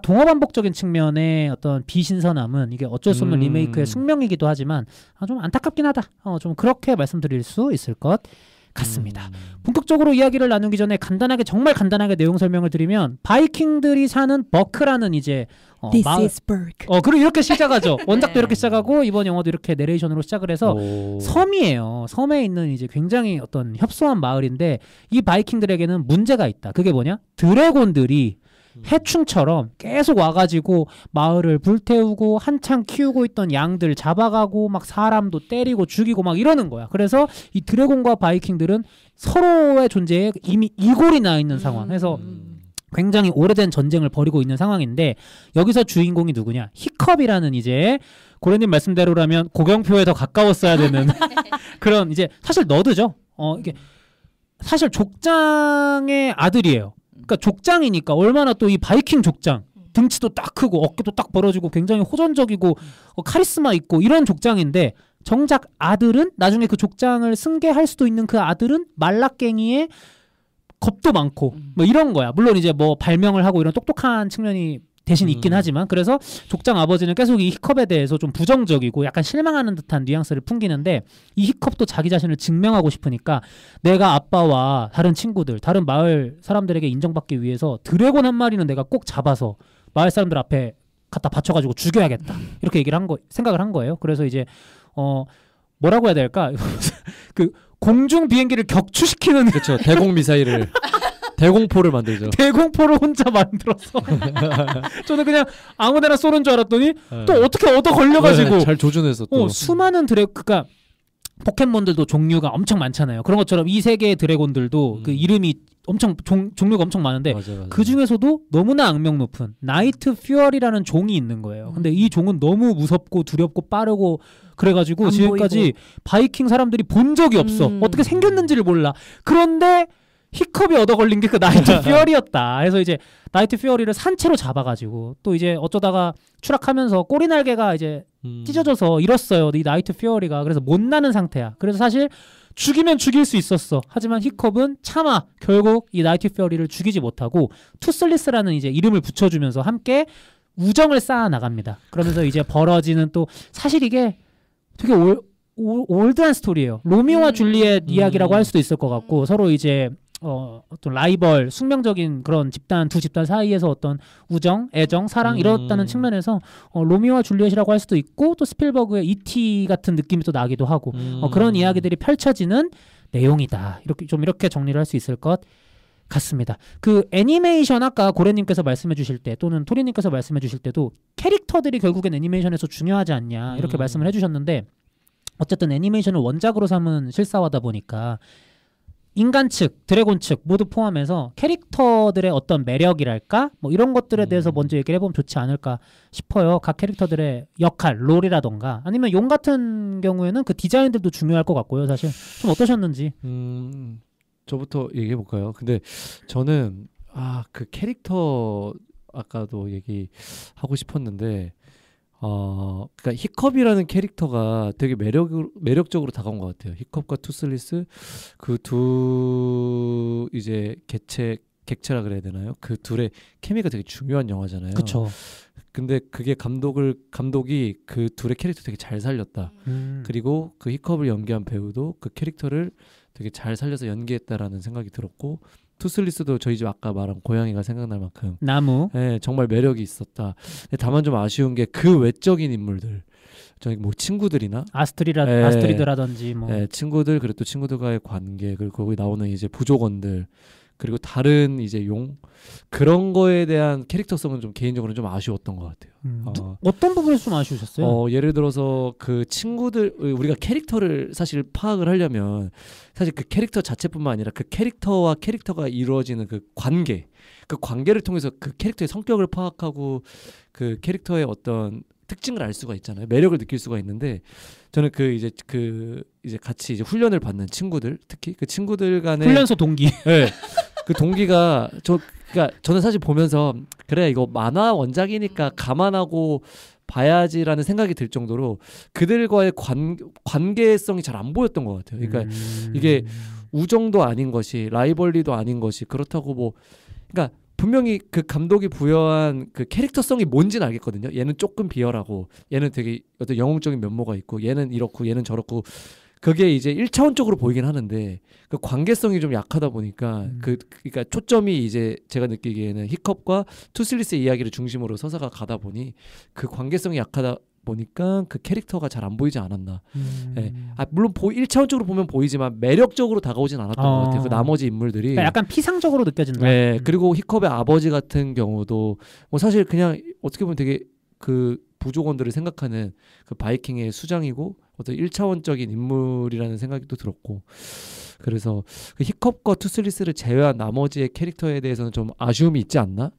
동어반복적인 측면의 어떤 비신선함은 이게 어쩔 수 없는 리메이크의 숙명이기도 하지만 좀 안타깝긴 하다. 좀 그렇게 말씀드릴 수 있을 것 같습니다. 본격적으로 이야기를 나누기 전에 정말 간단하게 내용 설명을 드리면 바이킹들이 사는 버크라는 이제 This is Berk. 그리고 이렇게 시작하죠. 원작도 이렇게 시작하고 이번 영화도 이렇게 내레이션으로 시작을 해서 섬이에요. 섬에 있는 이제 굉장히 어떤 협소한 마을인데 이 바이킹들에게는 문제가 있다. 그게 뭐냐? 드래곤들이 해충처럼 계속 와가지고 마을을 불태우고 한창 키우고 있던 양들 잡아가고 막 사람도 때리고 죽이고 막 이러는 거야. 그래서 이 드래곤과 바이킹들은 서로의 존재에 이미 이골이 나 있는 상황. 해서 굉장히 오래된 전쟁을 벌이고 있는 상황인데 여기서 주인공이 누구냐? 히컵이라는 이제 고래님 말씀대로라면 고경표에 더 가까웠어야 되는 그런 이제 사실 너드죠. 이게 사실 족장의 아들이에요. 그러니까 족장이니까 얼마나 또 이 바이킹 족장 등치도 딱 크고 어깨도 딱 벌어지고 굉장히 호전적이고 카리스마 있고 이런 족장인데 정작 아들은 나중에 그 족장을 승계할 수도 있는 그 아들은 말라깽이에 겁도 많고 뭐 이런 거야. 물론 이제 뭐 발명을 하고 이런 똑똑한 측면이 대신 있긴 하지만 그래서 족장 아버지는 계속 이 히컵에 대해서 좀 부정적이고 약간 실망하는 듯한 뉘앙스를 풍기는데 이 히컵도 자기 자신을 증명하고 싶으니까 내가 아빠와 다른 친구들 다른 마을 사람들에게 인정받기 위해서 드래곤 한 마리는 내가 꼭 잡아서 마을 사람들 앞에 갖다 바쳐가지고 죽여야겠다 이렇게 얘기를 생각을 한 거예요. 그래서 이제 뭐라고 해야 될까 그 공중 비행기를 격추시키는 그렇죠. 대공 미사일을 대공포를 만들죠. 대공포를 혼자 만들어서 저는 그냥 아무데나 쏘는 줄 알았더니 또 어떻게 얻어 걸려가지고 잘 조준해서 또 수많은 그러니까 포켓몬들도 종류가 엄청 많잖아요. 그런 것처럼 이 세계의 드래곤들도 그 이름이 엄청 종류가 엄청 많은데 맞아. 그 중에서도 너무나 악명 높은 나이트 퓨어리라는 종이 있는 거예요. 근데 이 종은 너무 무섭고 두렵고 빠르고 그래가지고 지금까지 바이킹 사람들이 본 적이 없어. 어떻게 생겼는지를 몰라. 그런데 히컵이 얻어 걸린 게 그 나이트 퓨어리였다. 그래서 이제 나이트 퓨어리를 산채로 잡아가지고 또 이제 어쩌다가 추락하면서 꼬리 날개가 이제 찢어져서 잃었어요. 이 나이트 퓨어리가. 그래서 못 나는 상태야. 그래서 사실 죽이면 죽일 수 있었어. 하지만 히컵은 참아 결국 이 나이트 페어리를 죽이지 못하고 투슬리스라는 이제 이름을 붙여주면서 함께 우정을 쌓아 나갑니다. 그러면서 이제 벌어지는 또 사실 이게 되게 올드한 스토리예요. 로미오와 줄리엣 이야기라고 할 수도 있을 것 같고 서로 이제 어떤 라이벌, 숙명적인 그런 두 집단 사이에서 어떤 우정, 애정, 사랑 이렇다는 측면에서 로미오와 줄리엣이라고 할 수도 있고 또 스필버그의 E.T. 같은 느낌이 또 나기도 하고 그런 이야기들이 펼쳐지는 내용이다. 이렇게 정리를 할 수 있을 것 같습니다. 그 애니메이션 아까 고래님께서 말씀해 주실 때 또는 토리님께서 말씀해 주실 때도 캐릭터들이 결국엔 애니메이션에서 중요하지 않냐 이렇게 말씀을 해주셨는데 어쨌든 애니메이션을 원작으로 삼은 실사화다 보니까 인간 측, 드래곤 측 모두 포함해서 캐릭터들의 어떤 매력이랄까 뭐 이런 것들에 대해서 먼저 얘기를 해보면 좋지 않을까 싶어요. 각 캐릭터들의 역할, 롤이라던가 아니면 용 같은 경우에는 그 디자인들도 중요할 것 같고요. 사실 좀 어떠셨는지. 저부터 얘기해 볼까요? 근데 저는 그 캐릭터 아까도 얘기하고 싶었는데 그러니까 히컵이라는 캐릭터가 되게 매력적으로 다가온 것 같아요. 히컵과 투슬리스 그 두 이제 객체라 그래야 되나요? 그 둘의 케미가 되게 중요한 영화잖아요. 그렇죠. 근데 그게 감독이 그 둘의 캐릭터 되게 잘 살렸다. 그리고 그 히컵을 연기한 배우도 그 캐릭터를 되게 잘 살려서 연기했다라는 생각이 들었고 투슬리스도 저희 집 아까 말한 고양이가 생각날 만큼 나무 정말 매력이 있었다. 다만 좀 아쉬운 게 그 외적인 인물들 저희 뭐 친구들이나 아스트리드라든지 뭐 친구들 그리고 또 친구들과의 관계 그리고 거기 나오는 이제 부족원들 그리고 다른 이제 용 그런 거에 대한 캐릭터성은 좀 개인적으로 좀 아쉬웠던 것 같아요. 어떤 부분에서 좀 아쉬우셨어요? 예를 들어서 그 친구들 우리가 캐릭터를 사실 파악을 하려면 사실 그 캐릭터 자체뿐만 아니라 그 캐릭터와 캐릭터가 이루어지는 그 관계를 통해서 그 캐릭터의 성격을 파악하고 그 캐릭터의 어떤 특징을 알 수가 있잖아요. 매력을 느낄 수가 있는데 저는 이제 같이 이제 훈련을 받는 친구들 특히 그 친구들 간의 훈련소 동기 그 동기가 그러니까 저는 사실 보면서 그래 이거 만화 원작이니까 감안하고 봐야지라는 생각이 들 정도로 그들과의 관계성이 잘 안 보였던 것 같아요. 그러니까 이게 우정도 아닌 것이 라이벌리도 아닌 것이 그렇다고 뭐 그러니까 분명히 그 감독이 부여한 그 캐릭터성이 뭔지는 알겠거든요. 얘는 조금 비열하고 얘는 되게 어떤 영웅적인 면모가 있고 얘는 이렇고 얘는 저렇고 그게 이제 1차원적으로 보이긴 하는데 그 관계성이 좀 약하다 보니까 그러니까 초점이 이제 제가 느끼기에는 히컵과 투슬리스의 이야기를 중심으로 서사가 가다 보니 그 관계성이 약하다 보니까 그 캐릭터가 잘 안 보이지 않았나. 물론 1차원적으로 보면 보이지만 매력적으로 다가오진 않았던 것 같아요. 그 나머지 인물들이 그러니까 약간 피상적으로 느껴진다. 그리고 히컵의 아버지 같은 경우도 뭐 사실 그냥 어떻게 보면 되게 그 부족원들을 생각하는 그 바이킹의 수장이고 어떤 1차원적인 인물이라는 생각이 또 들었고 그래서 그 히컵과 투슬리스를 제외한 나머지의 캐릭터에 대해서는 좀 아쉬움이 있지 않나?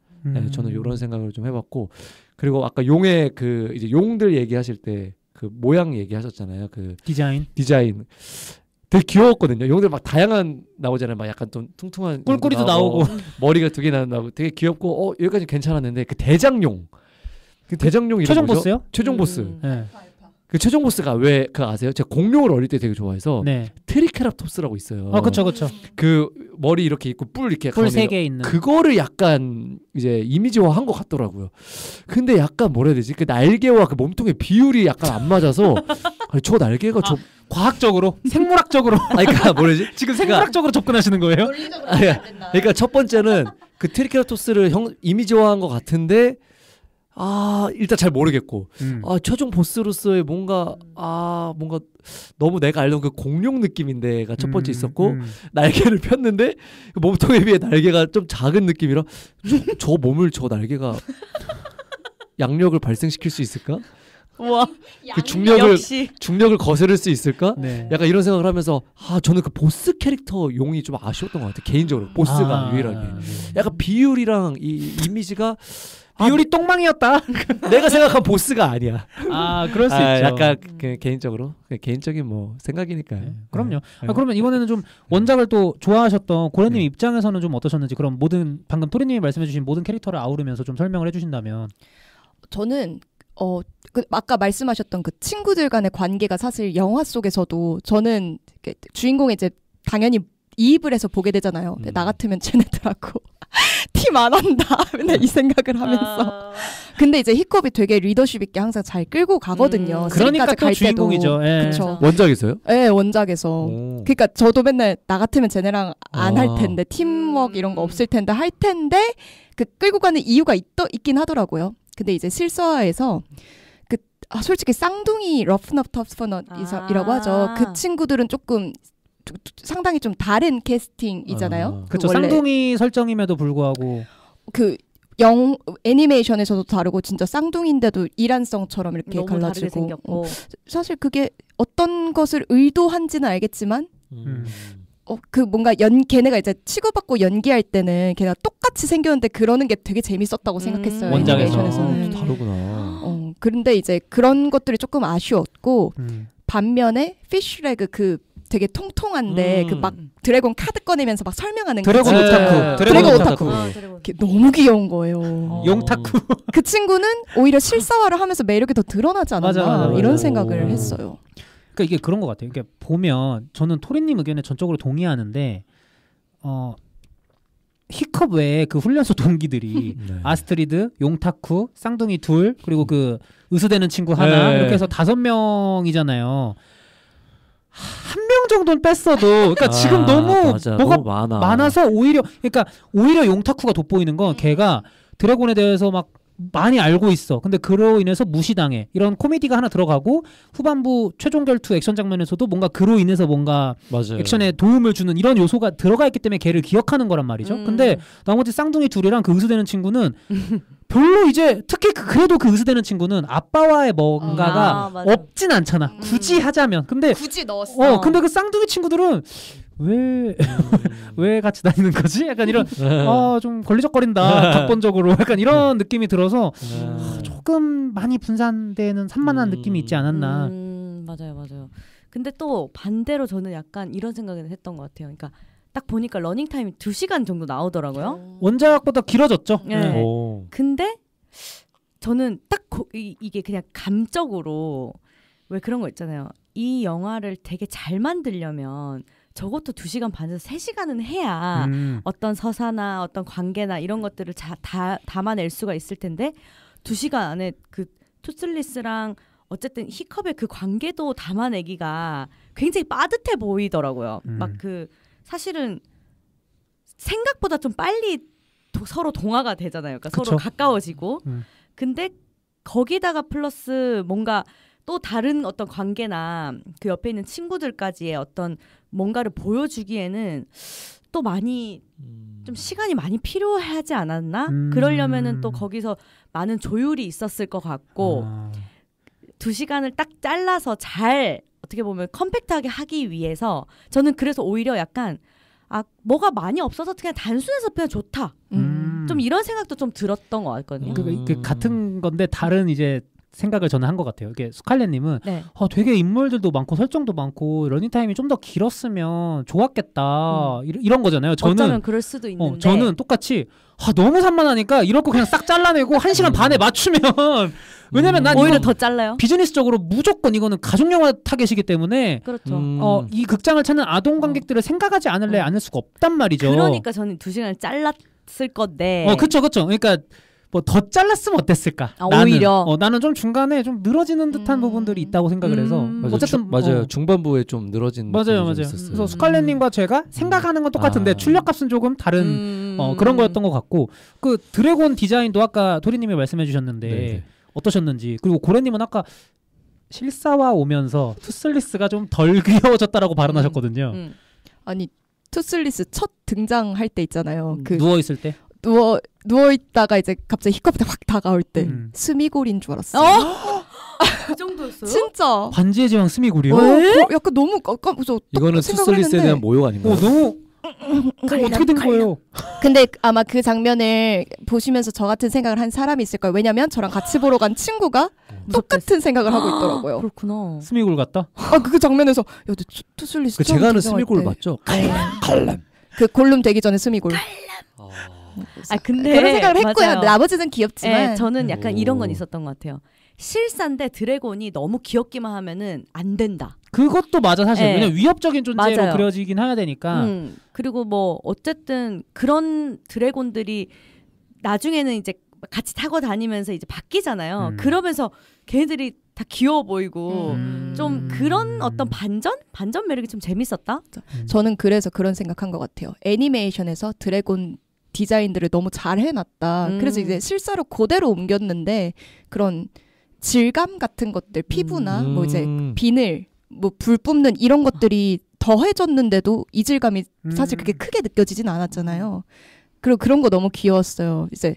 저는 이런 생각을 좀 해봤고 그리고 아까 용의 그 이제 용들 얘기하실 때 그 모양 얘기하셨잖아요. 그 디자인 되게 귀여웠거든요. 용들 막 다양한 나오잖아요. 막 약간 좀 퉁퉁한 꿀꿀이도 나오고 머리가 2개 나오고 되게 귀엽고 여기까지 괜찮았는데 그 대장용 이름 최종 뭐죠? 보스요? 최종 보스. 그 최종 보스가 왜 그 아세요? 제가 공룡을 어릴 때 되게 좋아해서 트리케라톱스라고 있어요. 그렇죠. 그 머리 이렇게 있고 뿔 이렇게 뿔 3개 있는 그거를 약간 이제 이미지화한 것 같더라고요. 근데 약간 뭐라 해야 되지? 그 날개와 그 몸통의 비율이 약간 안 맞아서 아니, 저 날개가 저 과학적으로 생물학적으로 그러니까 뭐라지? 지금 생물학적으로 접근하시는 거예요? 논리적으로 안 된다. 그러니까 첫 번째는 그 트리케라톱스를 이미지화한 것 같은데 일단 잘 모르겠고 최종 보스로서의 뭔가 너무 내가 알던 그 공룡 느낌인데가 첫 번째 있었고 날개를 폈는데 몸통에 비해 날개가 좀 작은 느낌이라 저 몸을 저 날개가 양력을 발생시킬 수 있을까? 와, 그 중력을 거스를 수 있을까? 약간 이런 생각을 하면서 저는 그 보스 캐릭터 용이 좀 아쉬웠던 것 같아요. 개인적으로 보스가 유일하게 약간 비율이랑 이 이미지가 비율이 똥망이었다. 내가 생각한 보스가 아니야. 그럴 수 있죠. 약간 개인적으로 개인적인 뭐 생각이니까요. 그럼요. 그러면 이번에는 좀 원작을 또 좋아하셨던 고래님 입장에서는 좀 어떠셨는지 방금 토리님이 말씀해주신 모든 캐릭터를 아우르면서 좀 설명을 해주신다면. 저는 아까 말씀하셨던 그 친구들 간의 관계가 사실 영화 속에서도 저는 주인공이 이제 당연히 이입을 해서 보게 되잖아요. 근데 나 같으면 쟤네들하고 팀 안 한다 맨날 이 생각을 하면서 근데 이제 히컵이 되게 리더십 있게 항상 잘 끌고 가거든요. 그러니까 또 주인공이죠. 그렇죠. 원작에서요? 네, 원작에서. 오. 그러니까 저도 맨날 나 같으면 쟤네랑 안 할 텐데 팀워크 이런 거 없을 텐데 할 텐데 그 끌고 가는 이유가 있긴 하더라고요. 근데 이제 실사화에서 솔직히 쌍둥이 러프넛 터프넛이라고 하죠. 그 친구들은 조금 상당히 좀 다른 캐스팅이잖아요. 그렇죠. 쌍둥이 설정임에도 불구하고 애니메이션에서도 다르고 진짜 쌍둥이인데도 일란성처럼 이렇게 너무 갈라지고 다르게 생겼고. 사실 그게 어떤 것을 의도한지는 알겠지만 뭔가 걔네가 이제 치고받고 연기할 때는 걔네가 똑같이 생겼는데 그러는 게 되게 재밌었다고 생각했어요. 애니메이션에서는. 다르구나. 그런데 이제 그런 것들이 조금 아쉬웠고 반면에 피쉬레그 되게 통통한데 막 드래곤 카드 꺼내면서 막 설명하는 드래곤 오타쿠. 드래곤 오타쿠. 너무 귀여운 거예요. 용타쿠. 그 친구는 오히려 실사화를 하면서 매력이 더 드러나지 않았나 맞아. 이런 생각을 했어요. 그러니까 이게 그런 것 같아요. 이게 보면 저는 토리님 의견에 전적으로 동의하는데 히컵 외에 그 훈련소 동기들이 아스트리드, 용타쿠, 쌍둥이 둘 그리고 그 의수되는 친구 하나 이렇게 해서 5명이잖아요. 한 명 정도는 뺐어도 그러니까 지금 너무 뭐가 너무 많아서 오히려 용타쿠가 돋보이는 건 걔가 드래곤에 대해서 막 많이 알고 있어. 근데 그로 인해서 무시당해. 이런 코미디가 하나 들어가고 후반부 최종 결투 액션 장면에서도 뭔가 그로 인해서 뭔가 액션에 도움을 주는 이런 요소가 들어가 있기 때문에 걔를 기억하는 거란 말이죠. 근데 나머지 쌍둥이 둘이랑 그 의수되는 친구는 별로 이제 특히 그래도 그 의수되는 친구는 아빠와의 뭔가가 없진 않잖아. 굳이 하자면. 근데 굳이 넣었어. 근데 그 쌍둥이 친구들은 왜 같이 다니는 거지? 약간 이런 좀 걸리적거린다 각본적으로 약간 이런 느낌이 들어서 조금 많이 분산되는 산만한 느낌이 있지 않았나. 맞아요. 근데 또 반대로 저는 약간 이런 생각을 했던 것 같아요. 그러니까 딱 보니까 러닝 타임이 2시간 정도 나오더라고요. 원작보다 길어졌죠. 네. 근데 저는 딱 이게 그냥 감적으로 왜 그런 거 있잖아요. 이 영화를 되게 잘 만들려면 적어도 2시간 반에서 3시간은 해야 어떤 서사나 어떤 관계나 이런 것들을 다 담아낼 수가 있을 텐데 2시간 안에 그 투슬리스랑 어쨌든 히컵의 그 관계도 담아내기가 굉장히 빠듯해 보이더라고요. 막 사실은 생각보다 좀 빨리 서로 동화가 되잖아요. 그러니까 그쵸? 서로 가까워지고. 근데 거기다가 플러스 뭔가 또 다른 어떤 관계나 그 옆에 있는 친구들까지의 어떤 뭔가를 보여주기에는 또 많이 좀 시간이 많이 필요하지 않았나? 그러려면은 또 거기서 많은 조율이 있었을 것 같고 2시간을 딱 잘라서 잘 어떻게 보면 컴팩트하게 하기 위해서 저는 그래서 오히려 약간 뭐가 많이 없어서 그냥 단순해서 그냥 좋다. 좀 이런 생각도 좀 들었던 것 같거든요. 그 같은 건데 다른 이제 생각을 저는 한 것 같아요. 이게 스칼렛님은 되게 인물들도 많고 설정도 많고 러닝타임이 좀 더 길었으면 좋았겠다 이런 거잖아요. 저는 어쩌면 그럴 수도 있는데 저는 똑같이 너무 산만하니까 이럴 거 그냥 싹 잘라내고 1시간 반에 맞추면 왜냐면 난 오히려 더 잘라요. 비즈니스적으로 무조건 이거는 가족영화 타겟이기 때문에 그렇죠. 이 극장을 찾는 아동 관객들을 생각하지 않을 수가 없단 말이죠. 그러니까 저는 2시간을 잘랐을 건데 그쵸. 그러니까 뭐 더 잘랐으면 어땠을까? 오히려 나는 좀 중간에 좀 늘어지는 듯한 부분들이 있다고 생각을 해서 어쨌든 맞아요. 중반부에 좀 늘어진 맞아요. 있었어요. 그래서 스칼렛님과 제가 생각하는 건 똑같은데 출력값은 조금 다른 그런 거였던 것 같고 그 드래곤 디자인도 아까 토리님이 말씀해주셨는데 어떠셨는지 그리고 고래님은 아까 실사화 오면서 투슬리스가 좀 덜 귀여워졌다라고 발언하셨거든요. 아니 투슬리스 첫 등장할 때 있잖아요. 누워 있을 때. 누워 있다가 이제 갑자기 히컵한테 확 다가올 때 스미골인 줄 알았어요. 그 정도였어요? 진짜. 반지의 제왕 스미골이요? 약간 너무 깜깜해서 이거는 투슬리스에 대한 모욕 아닌가요? 너무 어떻게 된 거예요? 근데 아마 그 장면을 보시면서 저 같은 생각을 한 사람이 있을 거예요. 왜냐면 저랑 같이 보러 간 친구가 똑같은 생각을 하고 있더라고요. 그렇구나. 스미골 같다? 그 장면에서 야, 투슬리스 제가 하는 스미골 맞죠? 칼람. 그 골룸 되기 전에 스미골. 근데 그런 생각을 했고요. 맞아요. 나머지는 귀엽지만 저는 약간 이런 건 있었던 것 같아요. 실사인데 드래곤이 너무 귀엽기만 하면은 안 된다. 그것도 맞아 사실. 네. 왜냐면 위협적인 존재로 맞아요. 그려지긴 해야 되니까. 그리고 뭐 어쨌든 그런 드래곤들이 나중에는 이제 같이 타고 다니면서 이제 바뀌잖아요. 그러면서 걔네들이 다 귀여워 보이고 좀 그런 어떤 반전 매력이 좀 재밌었다. 저는 그래서 그런 생각한 것 같아요. 애니메이션에서 드래곤 디자인들을 너무 잘 해놨다. 그래서 이제 실사로 그대로 옮겼는데 그런 질감 같은 것들, 피부나 뭐 이제 비늘, 뭐 불 뿜는 이런 것들이 더해졌는데도 이질감이 사실 그렇게 크게 느껴지진 않았잖아요. 그리고 그런 거 너무 귀여웠어요. 이제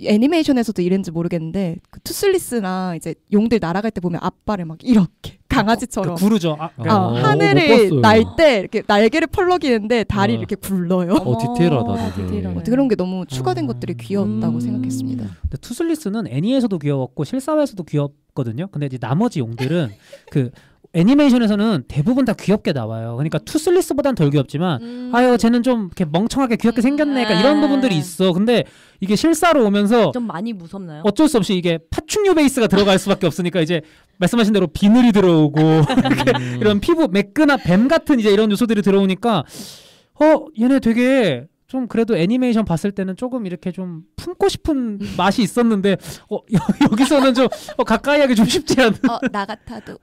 애니메이션에서도 이랬는지 모르겠는데 그 투슬리스나 이제 용들 날아갈 때 보면 앞발을 막 이렇게 강아지처럼 구르죠. 하늘을 날 때 이렇게 날개를 펄럭이는데 다리 이렇게 굴러요. 디테일하다. 디테일하네. 그런 게 너무 추가된 것들이 귀여웠다고 생각했습니다. 근데 투슬리스는 애니에서도 귀여웠고 실사화에서도 귀엽거든요. 근데 이제 나머지 용들은 그 애니메이션에서는 대부분 다 귀엽게 나와요. 그러니까 투슬리스보단 덜 귀엽지만 아유 쟤는 좀 이렇게 멍청하게 귀엽게 생겼네. 그러니까 이런 부분들이 있어. 근데 이게 실사로 오면서 좀 많이 무섭나요? 어쩔 수 없이 이게 파충류 베이스가 들어갈 수밖에 없으니까 이제 말씀하신 대로 비늘이 들어오고 이런 피부 매끈한 뱀 같은 이제 이런 요소들이 들어오니까 얘네 되게 좀 그래도 애니메이션 봤을 때는 조금 이렇게 좀 품고 싶은 맛이 있었는데 여기서는 좀 가까이 하기 좀 쉽지 않은 나 같아도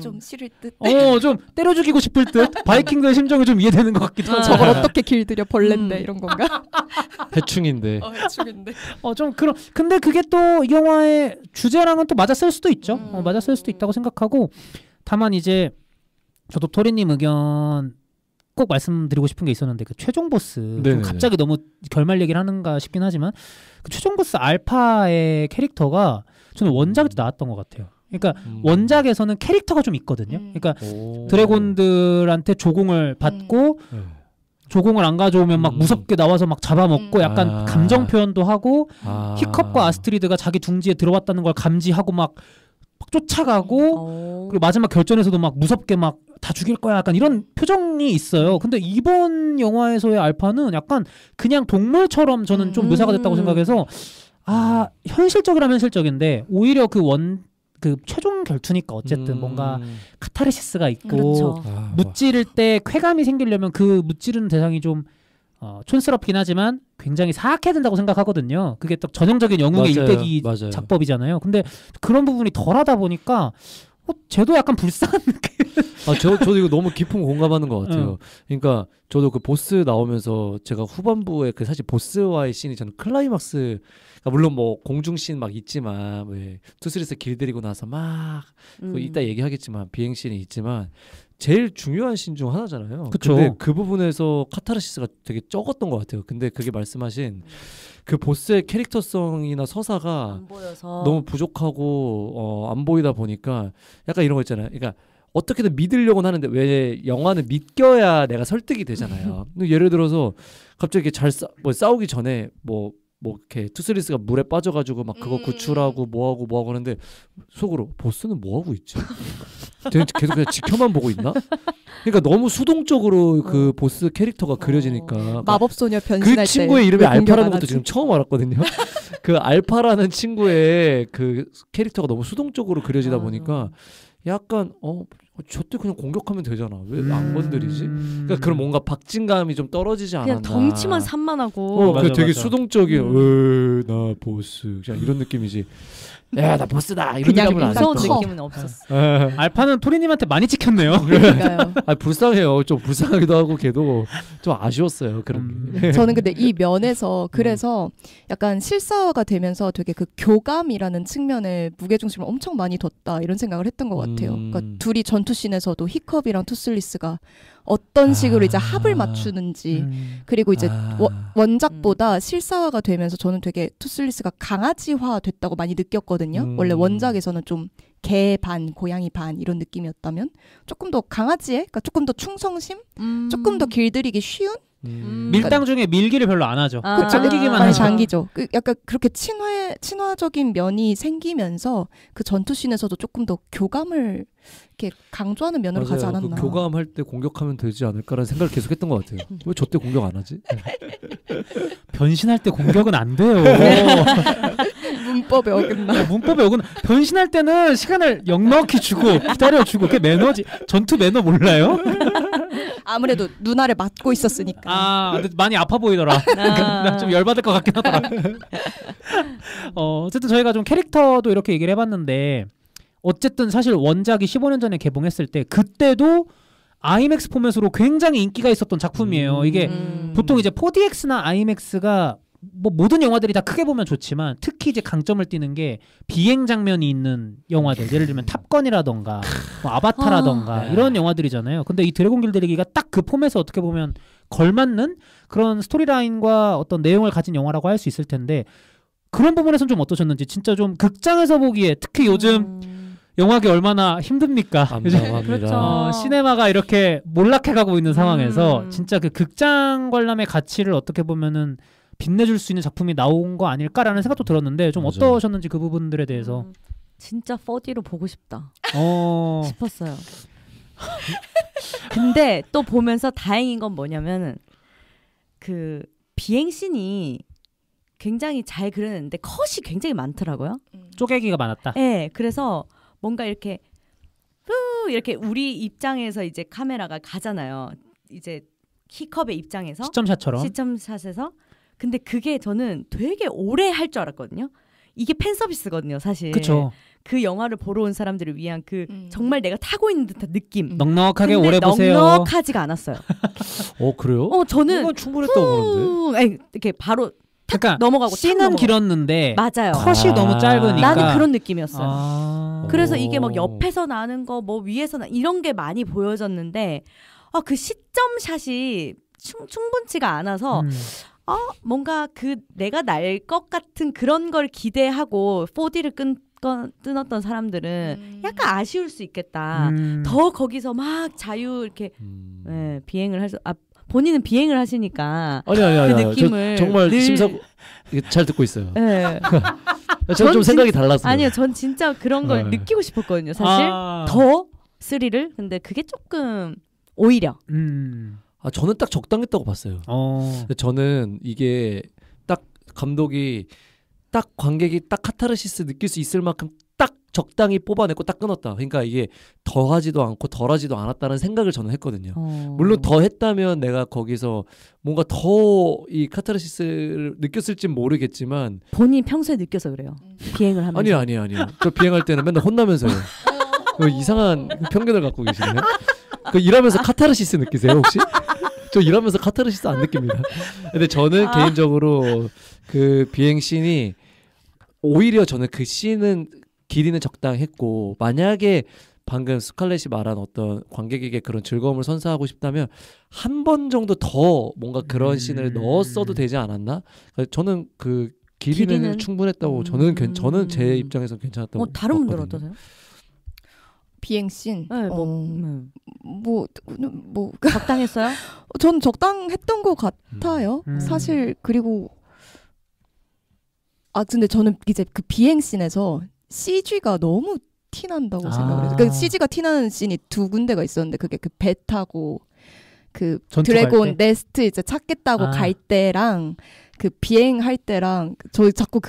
좀 싫을 듯. 좀 때려 죽이고 싶을 듯. 바이킹들의 심정이 좀 이해되는 것 같기도 하고. 저걸 어떻게 길들여 벌레인데 이런 건가? 해충인데. 해충인데. 좀 그런. 근데 그게 또 이 영화의 주제랑은 또 맞아 쓸 수도 있죠. 맞아 쓸 수도 있다고 생각하고 다만 이제 저도 토리님 의견 꼭 말씀드리고 싶은 게 있었는데 그 최종 보스 갑자기 너무 결말 얘기를 하는가 싶긴 하지만 그 최종 보스 알파의 캐릭터가 저는 원작에도 나왔던 것 같아요. 그러니까 원작에서는 캐릭터가 좀 있거든요. 그러니까 드래곤들한테 조공을 받고 조공을 안 가져오면 막 무섭게 나와서 막 잡아먹고 약간 감정 표현도 하고 히컵과 아스트리드가 자기 둥지에 들어왔다는 걸 감지하고 막 쫓아가고 그리고 마지막 결전에서도 막 무섭게 막 다 죽일 거야 약간 이런 표정이 있어요. 근데 이번 영화에서의 알파는 약간 그냥 동물처럼 저는 좀 묘사가 됐다고 생각해서 현실적이라면 현실적인데 오히려 그 최종 결투니까 어쨌든 뭔가 카타르시스가 있고 그렇죠. 무찌를 때 쾌감이 생기려면 그 무찌르는 대상이 좀 촌스럽긴 하지만 굉장히 사악해야 된다고 생각하거든요. 그게 또 전형적인 영웅의 일대기 작법이잖아요. 근데 그런 부분이 덜하다 보니까 쟤도 약간 불쌍한 느낌. 저도 이거 너무 깊은 공감하는 것 같아요. 그러니까 저도 그 보스 나오면서 제가 후반부에 그 사실 보스와의 씬이 저는 클라이막스, 그러니까 물론 뭐 공중씬 막 있지만 왜 투스리스 길들이고 나서 막 이따 얘기하겠지만 비행씬이 있지만 제일 중요한 씬 중 하나잖아요. 그쵸. 근데 그 부분에서 카타르시스가 되게 적었던 것 같아요. 근데 그게 말씀하신 그 보스의 캐릭터성이나 서사가 안 보여서 너무 부족하고 안 보이다 보니까 약간 이런 거 있잖아요. 그러니까 어떻게든 믿으려고는 하는데 왜 영화는 믿겨야 내가 설득이 되잖아요. 예를 들어서 갑자기 싸우기 전에 뭐 이렇게 투스리스가 물에 빠져가지고 막 그거 구출하고 뭐하고 하는데 속으로 보스는 뭐하고 있지? 계속 그냥 지켜만 보고 있나? 그러니까 너무 수동적으로 그 보스 캐릭터가 그려지니까 마법소녀 변신할 때 그 친구의 이름이 알파라는 것도 지금 처음 알았거든요. 그 알파라는 친구의 그 캐릭터가 너무 수동적으로 그려지다 보니까 약간 저때 그냥 공격하면 되잖아. 왜 안 건드리지? 그러니까 그런 뭔가 박진감이 좀 떨어지지 않았나. 그냥 덩치만 산만하고. 맞아, 되게 수동적인. 나 보스. 그냥 이런 느낌이지. 야, 나 보스다. 이런 그냥 느낌은 무서운 아니었던 느낌은 없었어. 알파는 토리님한테 많이 찍혔네요. 그러니까요. 불쌍해요. 좀 불쌍하기도 하고 걔도 좀 아쉬웠어요. 그런 게. 저는 근데 이 면에서 그래서 약간 실사화가 되면서 되게 그 교감이라는 측면에 무게중심을 엄청 많이 뒀다 이런 생각을 했던 것 같아요. 그러니까 둘이 전투씬에서도 히컵이랑 투슬리스가 어떤 식으로 이제 합을 맞추는지 그리고 이제 원작보다 실사화가 되면서 저는 되게 투슬리스가 강아지화 됐다고 많이 느꼈거든요. 원래 원작에서는 좀 개 반, 고양이 반 이런 느낌이었다면 조금 더 강아지에, 그러니까 조금 더 충성심, 조금 더 길들이기 쉬운 밀당 중에 밀기를 별로 안 하죠. 당기기만 많이 하죠. 당기죠. 약간 그렇게 친화적인 면이 생기면서 그 전투씬에서도 조금 더 교감을 이렇게 강조하는 면으로 가지 않았나. 그 교감할 때 공격하면 되지 않을까라는 생각을 계속했던 것 같아요. 왜 저 때 공격 안 하지? 변신할 때 공격은 안 돼요. 문법에 어긋나. 문법에 어긋나. 변신할 때는 시간을 넉넉히 주고 기다려주고 그게 매너지. 전투 매너 몰라요? 아무래도 눈알을 맞고 있었으니까. 근데 많이 아파 보이더라. 나 좀 열받을 것 같긴 하더라. 어쨌든 저희가 좀 캐릭터도 이렇게 얘기를 해봤는데 어쨌든 사실 원작이 15년 전에 개봉했을 때 그때도 IMAX 포맷으로 굉장히 인기가 있었던 작품이에요. 이게 보통 이제 4DX나 IMAX가 뭐 모든 영화들이 다 크게 보면 좋지만 특히 이제 강점을 띠는 게 비행 장면이 있는 영화들, 예를 들면 탑건이라던가 뭐 아바타라던가 이런 영화들이잖아요. 근데 이 드래곤 길들이기가 딱 그 포맷에 어떻게 보면 걸맞는 그런 스토리라인과 어떤 내용을 가진 영화라고 할 수 있을 텐데 그런 부분에서는 좀 어떠셨는지. 진짜 좀 극장에서 보기에 특히 요즘 영화계 얼마나 힘듭니까? 요즘 그렇죠. 시네마가 이렇게 몰락해가고 있는 상황에서 진짜 그 극장 관람의 가치를 어떻게 보면은 빛내줄 수 있는 작품이 나온 거 아닐까라는 생각도 들었는데 좀 맞아요. 어떠셨는지 그 부분들에 대해서. 진짜 4D로 보고 싶다 싶었어요. 근데 또 보면서 다행인 건 뭐냐면은 그 비행씬이 굉장히 잘 그려냈는데 컷이 굉장히 많더라고요. 쪼개기가 많았다. 네, 그래서 뭔가 이렇게 이렇게 우리 입장에서 이제 카메라가 가잖아요. 이제 키컵의 입장에서 시점샷에서. 근데 그게 저는 되게 오래 할 줄 알았거든요. 이게 팬 서비스거든요, 사실. 그쵸. 그 영화를 보러 온 사람들을 위한 그 정말 내가 타고 있는 듯한 느낌. 넉넉하게 오래 보세요. 넉넉하지가 않았어요. 그래요? 저는 충분했다고 그러는데. 이렇게 바로 그러니까 넘어가고 씬은 길었는데 맞아요. 컷이 너무 짧으니까 나는 그런 느낌이었어요. 그래서 이게 막 옆에서 나는 거 뭐 위에서 이런 게 많이 보여졌는데 그 시점샷이 충분치가 않아서 뭔가 그 내가 날 것 같은 그런 걸 기대하고 4D를 끊었던 사람들은 약간 아쉬울 수 있겠다. 더 거기서 막 자유 이렇게 비행을 할 수 본인은 비행을 하시니까 아니 그 느낌을 정말 잘 듣고 있어요. 네. 저는 좀 생각이 달랐어요. 아니요, 전 진짜 그런 걸 느끼고 싶었거든요. 사실 더 스릴을. 근데 그게 조금 오히려. 저는 딱 적당했다고 봤어요. 저는 이게 딱 감독이 딱 관객이 딱 카타르시스 느낄 수 있을 만큼 딱 적당히 뽑아내고 딱 끊었다. 그러니까 이게 더하지도 않고 덜하지도 않았다는 생각을 저는 했거든요. 물론 더 했다면 내가 거기서 뭔가 더 이 카타르시스를 느꼈을진 모르겠지만 본인 평소에 느껴서 그래요. 비행을 하면서. 아니요. 저 비행할 때는 맨날 혼나면서요. 이상한 편견을 갖고 계시네요. 일하면서 카타르시스 느끼세요 혹시? 저 일하면서 카타르시스 안 느낍니다. 근데 저는 개인적으로 그 비행 씬이 오히려 저는 그 씬은 길이는 적당했고 만약에 방금 스칼렛이 말한 어떤 관객에게 그런 즐거움을 선사하고 싶다면 한 번 정도 더 뭔가 그런 씬을 넣었어도 되지 않았나? 저는 그 길이는 충분했다고 저는 제 입장에서 괜찮았다고. 다른 분들은 어떠세요? 비행씬. 네, 뭐 적당했어요? 전 적당했던 것 같아요. 사실 그리고 근데 저는 이제 그 비행씬에서 CG가 너무 티난다고 생각을 해요. 그 CG가 티나는 씬이 두 군데가 있었는데 그게 그 배 타고 그 드래곤 네스트 이제 찾겠다고 갈 때랑 그 비행할 때랑 저 자꾸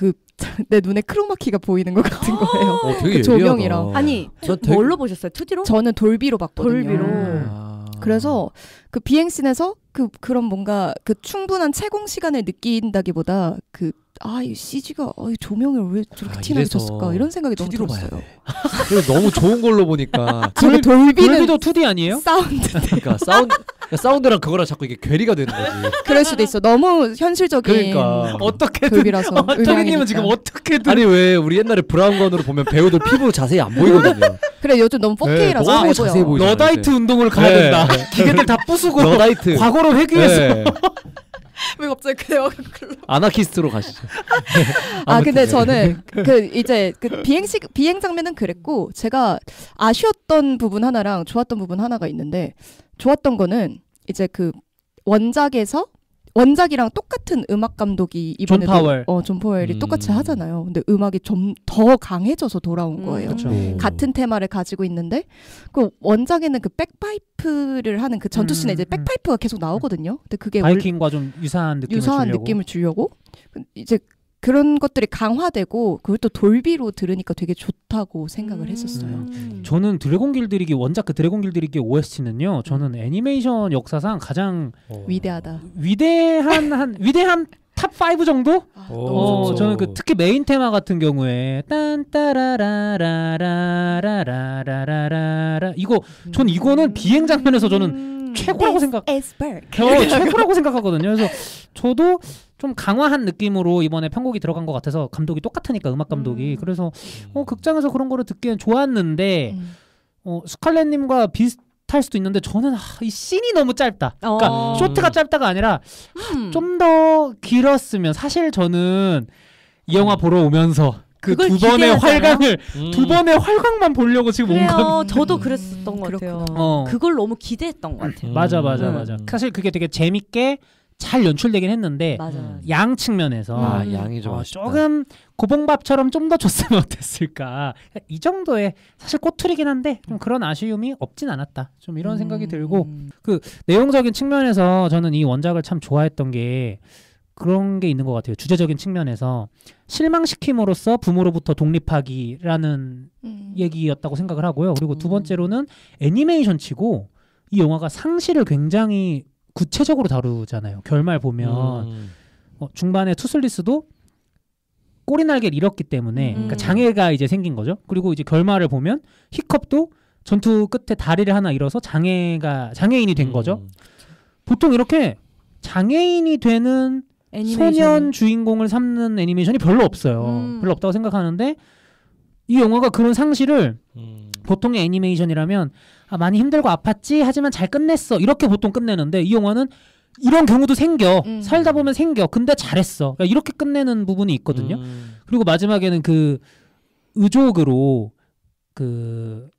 내 눈에 크로마키가 보이는 것 같은 거예요. 되게 그 조명이랑. 아니 뭘로 보셨어요? 2D로? 저는 돌비로 봤거든요. 돌비로. 그래서 그 비행씬에서 그런 뭔가 그 충분한 채공 시간을 느낀다기보다 이 CG가 이 조명을 왜 저렇게 티나게 줬을까 이런 생각이 너무 들었어요. 너무 좋은 걸로 보니까 돌비도 2D 아니에요? 사운드. 그러니까 사운드랑 그거랑 자꾸 이게 괴리가 되는 거지. 그럴 수도 있어. 너무 현실적인. 그러니까 어떻게든 돌비라서. 토리님은 지금 어떻게든. 아니 왜 우리 옛날에 브라운관으로 보면 배우들 피부 자세히 안 보이거든요. 그래 요즘 너무 4K라서 너무 자세히 보이죠. 너다이트 운동을 가야 된다. 기계들 다 부수고 너다이트. 과거로 회귀해서. 왜 갑자기 그 대화가 아나키스트로 가시죠. 근데 저는 이제 비행 장면은 그랬고 제가 아쉬웠던 부분 하나랑 좋았던 부분 하나가 있는데 좋았던 거는 이제 그 원작이랑 똑같은 음악 감독이 이번에도 존 파웰이 똑같이 하잖아요. 근데 음악이 좀 더 강해져서 돌아온 거예요. 같은 테마를 가지고 있는데 그 원작에는 그 백파이프를 하는 그 전투 씬에 이제 백파이프가 계속 나오거든요. 근데 그게 바이킹과 좀 유사한 느낌을 주려고 이제 그런 것들이 강화되고 그걸 또 돌비로 들으니까 되게 좋다고 생각을 했었어요. 저는 드래곤 길들이기 원작 그 드래곤 길들이기 OST는요. 저는 애니메이션 역사상 가장 위대하다. 위대한 탑 5 정도? 오, 저는 그 특히 메인 테마 같은 경우에 딴따라라라라라라라라라 이거 전 이거는 비행 장면에서 저는 최고라고 최고라고 생각하거든요. 그래서 저도 좀 강화한 느낌으로 이번에 편곡이 들어간 것 같아서 감독이 똑같으니까 음악 감독이 그래서 극장에서 그런 거를 듣기엔 좋았는데 스칼렛님과 비슷할 수도 있는데 저는 이 씬이 너무 짧다. 그러니까 쇼트가 짧다가 아니라 좀 더 길었으면 사실 저는 이 영화 보러 오면서 그 두 번의 활강을 두 번의 활강만 보려고 지금 온 건. 저도 그랬었던 것 같아요. 그걸 너무 기대했던 것 같아요. 맞아. 사실 그게 되게 재밌게 잘 연출되긴 했는데 양 측면에서 양이 좀 조금 고봉밥처럼 좀 더 줬으면 어땠을까. 이 정도의 사실 꼬투리긴 한데 좀 그런 아쉬움이 없진 않았다. 좀 이런 생각이 들고 그 내용적인 측면에서 저는 이 원작을 참 좋아했던 게 그런 게 있는 것 같아요. 주제적인 측면에서 실망시킴으로써 부모로부터 독립하기라는 얘기였다고 생각을 하고요. 그리고 두 번째로는 애니메이션 치고 이 영화가 상실을 굉장히 구체적으로 다루잖아요. 결말 보면 중반에 투슬리스도 꼬리 날개를 잃었기 때문에 그러니까 장애가 이제 생긴 거죠. 그리고 이제 결말을 보면 히컵도 전투 끝에 다리를 하나 잃어서 장애인이 된 거죠. 보통 이렇게 장애인이 되는 소년 주인공을 삼는 애니메이션이 별로 없어요. 별로 없다고 생각하는데 이 영화가 그런 상실을 보통의 애니메이션이라면 많이 힘들고 아팠지 하지만 잘 끝냈어 이렇게 보통 끝내는데 이 영화는 이런 경우도 생겨. 살다 보면 생겨. 근데 잘했어. 그러니까 이렇게 끝내는 부분이 있거든요. 그리고 마지막에는 그 의족으로 그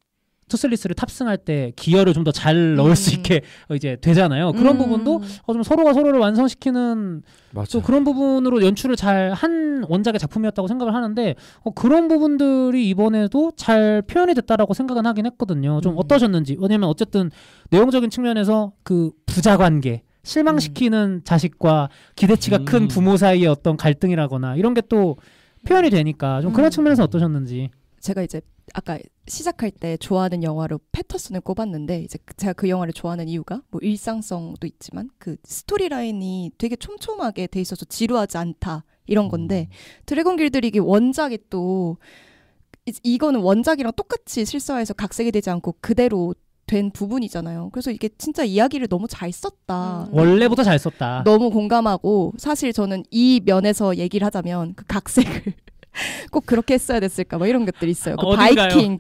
투슬리스를 탑승할 때 기어를 좀 더 잘 넣을 수 있게 이제 되잖아요. 그런 부분도 좀 서로가 서로를 완성시키는 또 그런 부분으로 연출을 잘 한 원작의 작품이었다고 생각을 하는데 그런 부분들이 이번에도 잘 표현이 됐다라고 생각은 하긴 했거든요. 좀 어떠셨는지. 왜냐면 어쨌든 내용적인 측면에서 그 부자 관계 실망시키는 자식과 기대치가 큰 부모 사이의 어떤 갈등이라거나 이런 게 또 표현이 되니까 좀 그런 측면에서 어떠셨는지. 제가 이제 아까 시작할 때 좋아하는 영화로 패터슨을 꼽았는데 이제 제가 그 영화를 좋아하는 이유가 뭐 일상성도 있지만 그 스토리라인이 되게 촘촘하게 돼 있어서 지루하지 않다 이런 건데 드래곤 길들이기 원작이 또 이거는 원작이랑 똑같이 실사화해서 각색이 되지 않고 그대로 된 부분이잖아요. 그래서 이게 진짜 이야기를 너무 잘 썼다. 원래부터 잘 썼다. 너무 공감하고 사실 저는 이 면에서 얘기를 하자면 그 각색을 꼭 그렇게 했어야 됐을까 뭐 이런 것들이 있어요. 그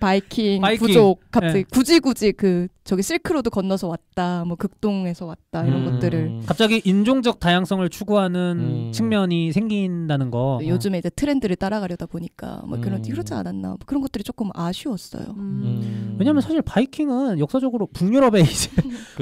바이킹 부족 갑자기 굳이 그 저기 실크로드 건너서 왔다 뭐 극동에서 왔다 이런 것들을 갑자기 인종적 다양성을 추구하는 측면이 생긴다는 거. 요즘에 이제 트렌드를 따라가려다 보니까 뭐 그러지 않았나 뭐 그런 것들이 조금 아쉬웠어요. 왜냐면 사실 바이킹은 역사적으로 북유럽의 이제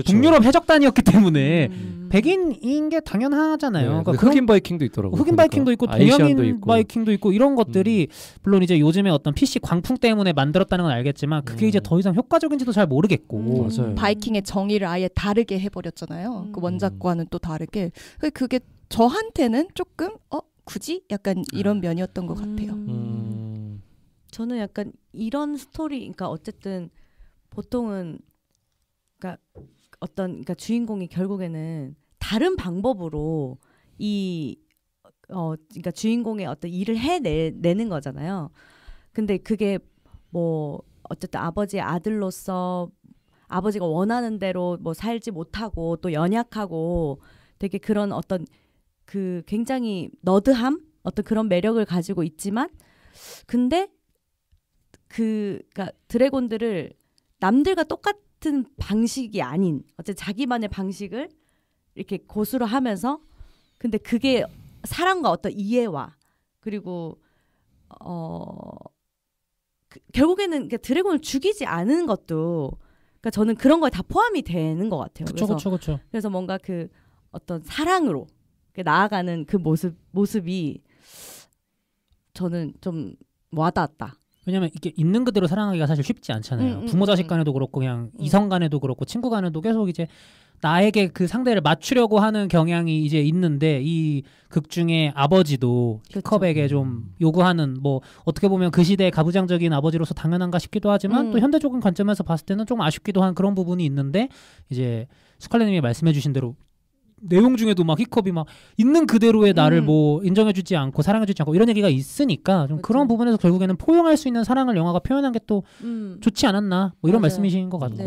북유럽 해적단이었기 때문에 백인인 게 당연하잖아요. 네, 그러니까 흑인 바이킹도 있더라고요. 흑인 바이킹도 있고 동양인 바이킹도 있고 이런 것들이 물론 이제 요즘에 어떤 PC 광풍 때문에 만들었다는 건 알겠지만 그게 이제 더 이상 효과적인지도 잘 모르겠고. 맞아요. 바이킹의 정의를 아예 다르게 해버렸잖아요. 그 원작과는 또 다르게. 그게 저한테는 조금 굳이 약간 이런 면이었던 것 같아요. 저는 약간 이런 스토리, 그러니까 어쨌든 보통은 그러니까 주인공이 결국에는 다른 방법으로 그러니까 주인공의 어떤 일을 해내는 거잖아요. 근데 그게 뭐 어쨌든 아버지의 아들로서 아버지가 원하는 대로 뭐 살지 못하고 또 연약하고 되게 그런 어떤 그 굉장히 너드함 어떤 그런 매력을 가지고 있지만 근데 그러니까 드래곤들을 남들과 똑같은 방식이 아닌 어쨌든 자기만의 방식을 이렇게 고수를 하면서 근데 그게 사랑과 어떤 이해와 그리고 결국에는 그러니까 드래곤을 죽이지 않은 것도 그러니까 저는 그런 거에 다 포함이 되는 것 같아요. 그렇죠. 그래서 뭔가 그 어떤 사랑으로 나아가는 그 모습이 저는 좀 와닿았다. 왜냐면 이게 있는 그대로 사랑하기가 사실 쉽지 않잖아요. 부모 자식 간에도 그렇고 그냥 이성 간에도 그렇고 친구 간에도 계속 이제 나에게 그 상대를 맞추려고 하는 경향이 이제 있는데 이 극 중에 아버지도 히컵에게 좀 요구하는 뭐 어떻게 보면 그 시대의 가부장적인 아버지로서 당연한가 싶기도 하지만 또 현대적인 관점에서 봤을 때는 좀 아쉽기도 한 그런 부분이 있는데 이제 스칼렛님이 말씀해주신 대로 내용 중에도 막 히컵이 막 있는 그대로의 나를 뭐 인정해주지 않고 사랑해주지 않고 이런 얘기가 있으니까 좀 그런 부분에서 결국에는 포용할 수 있는 사랑을 영화가 표현한 게 또 좋지 않았나 뭐 이런 말씀이신 것 같고.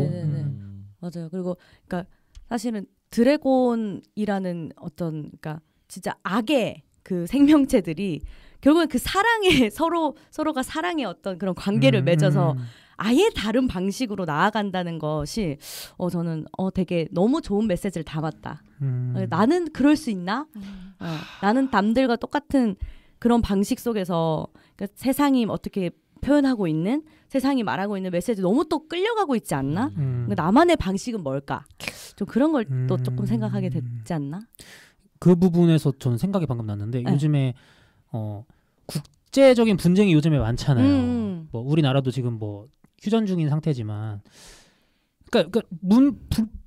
맞아요. 그리고 그러니까 사실은 드래곤이라는 어떤 그러니까 진짜 악의 그 생명체들이 결국은 그 사랑에 서로가 사랑의 어떤 그런 관계를 맺어서 아예 다른 방식으로 나아간다는 것이 저는 되게 너무 좋은 메시지를 담았다. 나는 그럴 수 있나? 나는 남들과 똑같은 그런 방식 속에서 그러니까 세상이 어떻게 표현하고 있는 세상이 말하고 있는 메시지 너무 또 끌려가고 있지 않나? 나만의 방식은 뭘까? 좀 그런 걸 또 조금 생각하게 됐지 않나? 그 부분에서 저는 생각이 방금 났는데 요즘에 국제적인 분쟁이 요즘에 많잖아요. 뭐 우리나라도 지금 뭐 휴전 중인 상태지만, 그러니까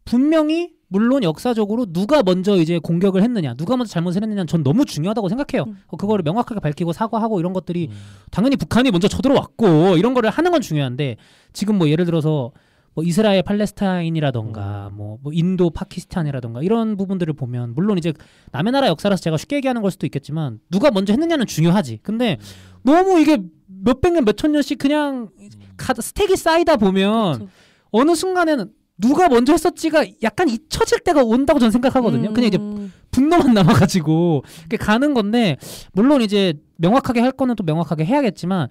분명히 물론 역사적으로 누가 먼저 이제 공격을 했느냐, 누가 먼저 잘못을 했느냐는 전 너무 중요하다고 생각해요. 그거를 명확하게 밝히고 사과하고 이런 것들이 당연히 북한이 먼저 쳐들어왔고 이런 거를 하는 건 중요한데 지금 뭐 예를 들어서 뭐 이스라엘 팔레스타인이라던가 뭐 인도 파키스탄이라던가 이런 부분들을 보면 물론 이제 남의 나라 역사라서 제가 쉽게 얘기하는 걸 수도 있겠지만 누가 먼저 했느냐는 중요하지. 근데 너무 이게 몇백 년 몇천 년씩 그냥 스택이 쌓이다 보면 그쵸. 어느 순간에는 누가 먼저 했었지가 약간 잊혀질 때가 온다고 저는 생각하거든요. 그냥 이제 분노만 남아가지고 가는 건데 물론 이제 명확하게 할 거는 또 명확하게 해야겠지만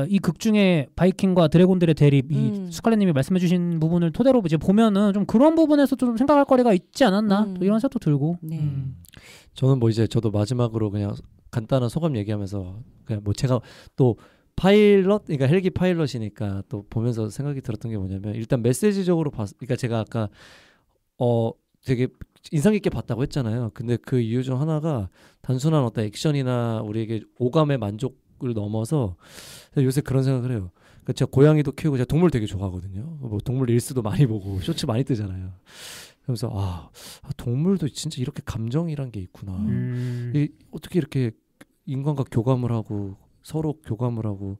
이 극 중에 바이킹과 드래곤들의 대립 이 스칼렛님이 말씀해주신 부분을 토대로 이제 보면은 좀 그런 부분에서 좀 생각할 거리가 있지 않았나 또 이런 생각도 들고. 저는 뭐 이제 저도 마지막으로 그냥 간단한 소감 얘기하면서 그냥 뭐 제가 또 파일럿, 그러니까 헬기 파일럿이니까 또 보면서 생각이 들었던 게 뭐냐면 일단 메시지적으로 그러니까 제가 아까 되게 인상 깊게 봤다고 했잖아요. 근데 그 이유 중 하나가 단순한 어떤 액션이나 우리에게 오감의 만족을 넘어서 요새 그런 생각을 해요. 그러니까 제가 고양이도 키우고 제가 동물 되게 좋아하거든요. 뭐 동물 릴스도 많이 보고 쇼츠 많이 뜨잖아요. 그래서 동물도 진짜 이렇게 감정이란 게 있구나. 어떻게 이렇게 인간과 교감을 하고 서로 교감을 하고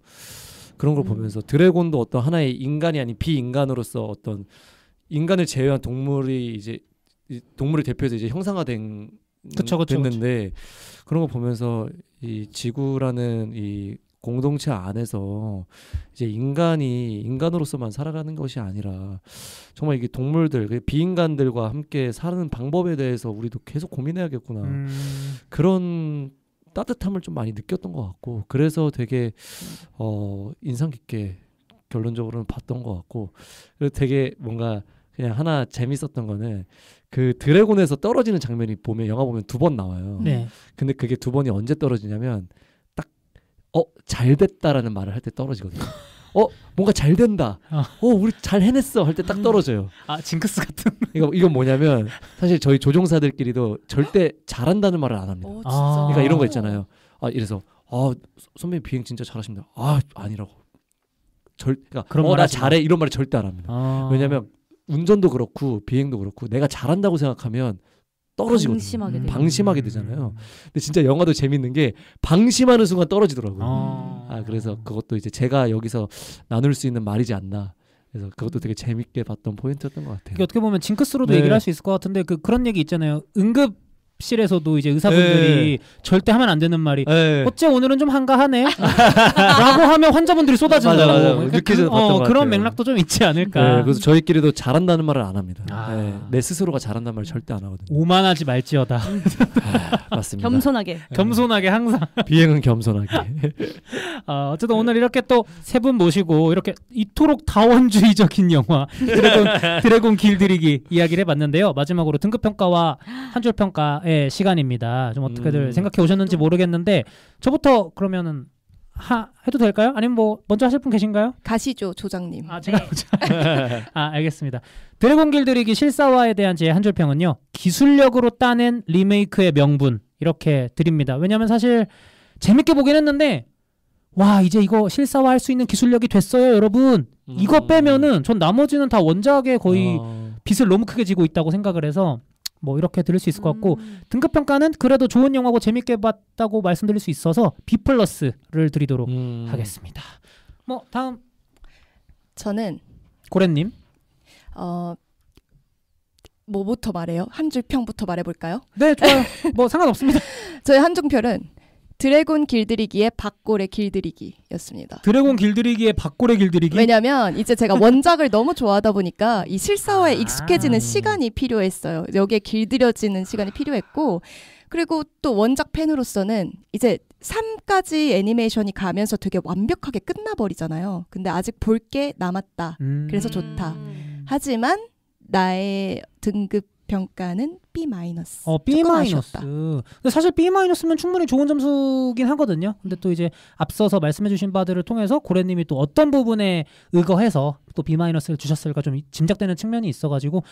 그런 걸 보면서 드래곤도 어떤 하나의 인간이 아닌 비인간으로서 어떤 인간을 제외한 동물이 이제 동물을 대표해서 이제 형상화된 됐는데 그런 거 보면서 이 지구라는 이 공동체 안에서 이제 인간이 인간으로서만 살아가는 것이 아니라 정말 이게 동물들 비인간들과 함께 사는 방법에 대해서 우리도 계속 고민해야겠구나. 그런 따뜻함을 좀 많이 느꼈던 것 같고 그래서 되게 인상 깊게 결론적으로는 봤던 것 같고 그리고 되게 뭔가 그냥 하나 재밌었던 거는 그 드래곤에서 떨어지는 장면이 보면 영화 보면 2번 나와요. 네. 근데 그게 2번이 언제 떨어지냐면 딱 잘 됐다라는 말을 할 때 떨어지거든요. 뭔가 잘 된다. 우리 잘 해냈어 할 때 딱 떨어져요. 징크스 같은. 이건 뭐냐면 사실 저희 조종사들끼리도 절대 잘한다는 말을 안 합니다. 그러니까 이런 거 있잖아요. 이래서 선배님 비행 진짜 잘하십니다. 아니라고. 그러니까 나 잘해 이런 말을 절대 안 합니다. 왜냐면 운전도 그렇고 비행도 그렇고 내가 잘한다고 생각하면 떨어지거든요. 방심하게 되잖아요. 근데 진짜 영화도 재밌는 게 방심하는 순간 떨어지더라고요. 그래서 그것도 이제 제가 여기서 나눌 수 있는 말이지 않나. 그래서 그것도 되게 재밌게 봤던 포인트였던 것 같아요. 어떻게 보면 징크스로도 얘기를 할 수 있을 것 같은데 그런 얘기 있잖아요. 응급실에서도 이제 의사분들이 절대 하면 안 되는 말이 어째 오늘은 좀 한가하네 라고 하면 환자분들이 쏟아진다고. 맞아. 느껴져 봤던 그런 맥락도 좀 있지 않을까. 그래서 저희끼리도 잘한다는 말을 안 합니다. 내 스스로가 잘한다는 말을 절대 안 하거든요. 오만하지 말지어다. 맞습니다. 겸손하게 항상 비행은 겸손하게. 어쨌든 오늘 이렇게 또 세 분 모시고 이렇게 이토록 다원주의적인 영화 드래곤 길들이기 이야기를 해봤는데요. 마지막으로 등급평가와 한 줄 평가의 시간입니다. 좀 어떻게들 생각해 오셨는지 모르겠는데 저부터 그러면은 해도 될까요? 아니면 뭐 먼저 하실 분 계신가요? 가시죠, 조장님. 제가 알겠습니다. 드래곤 길들이기 실사화에 대한 제 한 줄 평은요. 기술력으로 따낸 리메이크의 명분 이렇게 드립니다. 왜냐하면 사실 재밌게 보긴 했는데 이제 이거 실사화할 수 있는 기술력이 됐어요, 여러분. 이거 빼면은 전 나머지는 다 원작에 거의 빚을 너무 크게 지고 있다고 생각을 해서 뭐 이렇게 들을 수 있을 것 같고 등급 평가는 그래도 좋은 영화고 재밌게 봤다고 말씀드릴 수 있어서 B+를 드리도록 하겠습니다. 뭐 다음 저는 고래님. 뭐부터 말해요? 한 줄 평부터 말해볼까요? 네, 좋아요. 뭐 상관없습니다. 저의 한줄평은 드래곤 길들이기의 박골의 길들이기였습니다. 드래곤 길들이기의 박골의 길들이기? 왜냐면 이제 제가 원작을 너무 좋아하다 보니까 이 실사화에 익숙해지는 시간이 필요했어요. 여기에 길들여지는 시간이 필요했고 그리고 또 원작 팬으로서는 이제 3까지 애니메이션이 가면서 되게 완벽하게 끝나버리잖아요. 근데 아직 볼 게 남았다. 그래서 좋다. 하지만 나의 등급 평가는 B-. B-. 아쉬웠다. 근데 사실 B-면 충분히 좋은 점수긴 하거든요. 근데 또 이제 앞서서 말씀해주신 바들을 통해서 고래님이 또 어떤 부분에 의거해서 또 B-를 주셨을까 좀 짐작되는 측면이 있어가지고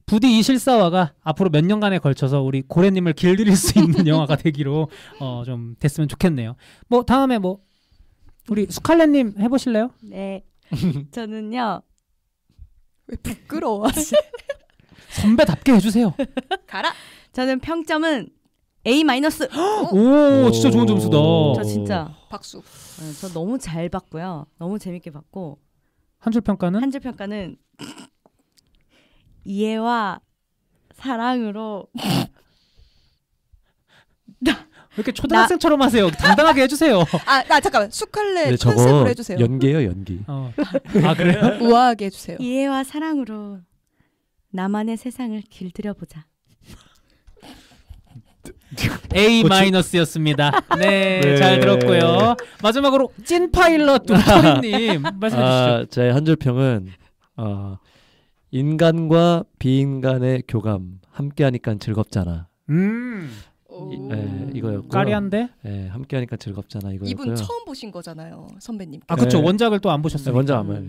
부디 이 실사화가 앞으로 몇 년간에 걸쳐서 우리 고래님을 길들일 수 있는 영화가 되기로 좀 됐으면 좋겠네요. 뭐 다음에 뭐 우리 스칼렛님 해보실래요? 네. 저는요. 왜 부끄러워하지? 선배답게 해주세요. 가라. 저는 평점은 A-. 오, 진짜 좋은 점수다. 저 진짜 박수. 네, 저 너무 잘 봤고요. 너무 재밌게 봤고 한 줄 평가는? 한 줄 평가는 이해와 사랑으로 왜 이렇게 초등학생처럼 하세요? 당당하게 해주세요. 나 잠깐만 스칼렛 네, 컨셉으로 해주세요. 연기예요, 연기. 아 그래요? 우아하게 해주세요. 이해와 사랑으로 나만의 세상을 길들여보자. A-였습니다. 네, 네, 잘 들었고요. 마지막으로 찐 파일럿 도토리님 말씀해 주시죠. 제 한 줄 평은 인간과 비인간의 교감 함께하니까 즐겁잖아. 이거였고요. 까리한데? 네, 함께하니까 즐겁잖아. 이거였고요. 이분 처음 보신 거잖아요, 선배님. 아 그렇죠. 네. 원작을 또 안 보셨어요. 네, 원작 안 봐요.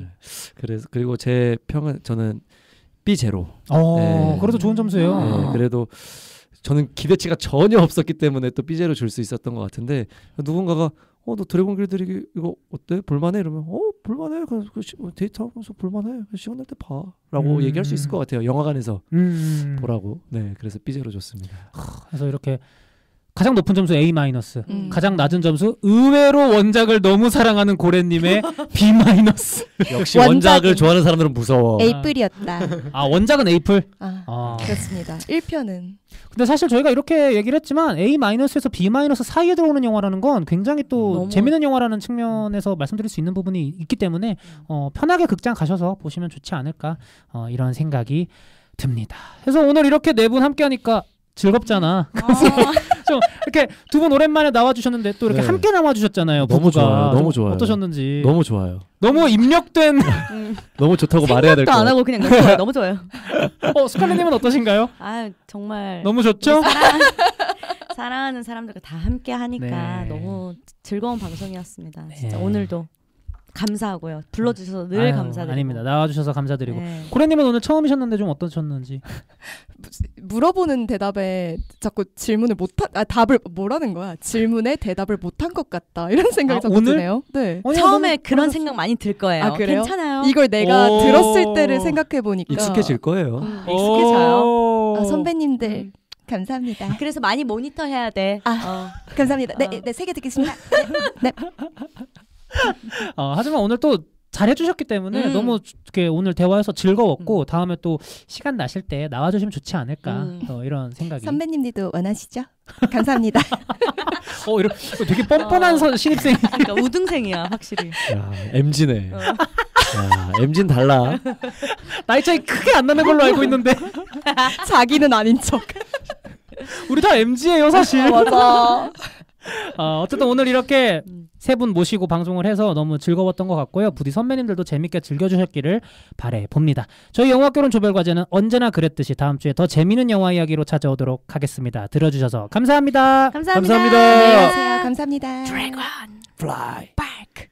그래서 그리고 제 평은 저는 B0. 네. 그래도 좋은 점수예요. 네, 그래도 저는 기대치가 전혀 없었기 때문에 또 B0 줄 수 있었던 것 같은데 누군가가 너 드래곤 길들이기 이거 어때? 볼만해? 이러면 볼만해. 데이트하면서 볼만해. 시간 날 때 봐라고 얘기할 수 있을 것 같아요. 영화관에서 보라고. 네, 그래서 B0 줬습니다. 그래서 이렇게 가장 높은 점수 A-, 가장 낮은 점수 의외로 원작을 너무 사랑하는 고래님의 B-. 역시 원작을 좋아하는 사람들은 무서워. A뿔이었다. 아 원작은 A뿔? 그렇습니다. 1편은. 근데 사실 저희가 이렇게 얘기를 했지만 A-에서 B- 사이에 들어오는 영화라는 건 굉장히 또 너무... 재밌는 영화라는 측면에서 말씀드릴 수 있는 부분이 있기 때문에 편하게 극장 가셔서 보시면 좋지 않을까 이런 생각이 듭니다. 그래서 오늘 이렇게 네 분 함께 하니까 즐겁잖아. 그래서 좀 이렇게 두 분 오랜만에 나와주셨는데 또 이렇게 함께 나와주셨잖아요. 너무 좋아요. 너무 좋아요. 어떠셨는지. 너무 좋아요. 너무 입력된. 너무 좋다고 말해야 될 것 같아요. 안 하고 그냥 너무 좋아요. 너무 좋아요. 스칼렛님은 어떠신가요? 정말 너무 좋죠? 사랑하는 사람들과 다 함께 하니까 네. 너무 즐거운 방송이었습니다. 네. 진짜 오늘도 감사하고요. 불러주셔서 늘 감사드리고. 아닙니다. 나와주셔서 감사드리고. 네. 고래님은 오늘 처음이셨는데 좀 어떠셨는지. 물어보는 대답에 자꾸 질문을 답을 뭐라는 거야? 질문에 대답을 못한 것 같다 이런 생각이 자꾸 오늘? 드네요. 네. 처음에 그런 생각 많이 들 거예요. 그래요? 괜찮아요. 이걸 내가 들었을 때를 생각해 보니까 익숙해질 거예요. 익숙해져요. 선배님들 감사합니다. 그래서 많이 모니터 해야 돼. 감사합니다. 네, 세개 듣겠습니다. 네. 하지만 오늘 또 잘해주셨기 때문에 너무 이렇게 오늘 대화해서 즐거웠고 다음에 또 시간 나실 때 나와주시면 좋지 않을까 이런 생각이. 선배님들도 원하시죠? 감사합니다. 이런 되게 뻔뻔한 신입생. 그러니까 우등생이야 확실히. 야, MZ네. MZ는 달라. 나이 차이 크게 안 나는 걸로 알고 있는데 자기는 아닌 척. 우리 다 MZ예요 사실. 맞아. 어쨌든 오늘 이렇게 세 분 모시고 방송을 해서 너무 즐거웠던 것 같고요. 부디 선배님들도 재밌게 즐겨주셨기를 바라봅니다. 저희 영화학개론 조별과제는 언제나 그랬듯이 다음 주에 더 재미있는 영화 이야기로 찾아오도록 하겠습니다. 들어주셔서 감사합니다. 감사합니다. 안녕히 가세요. 감사합니다. 드래곤 Fly. back.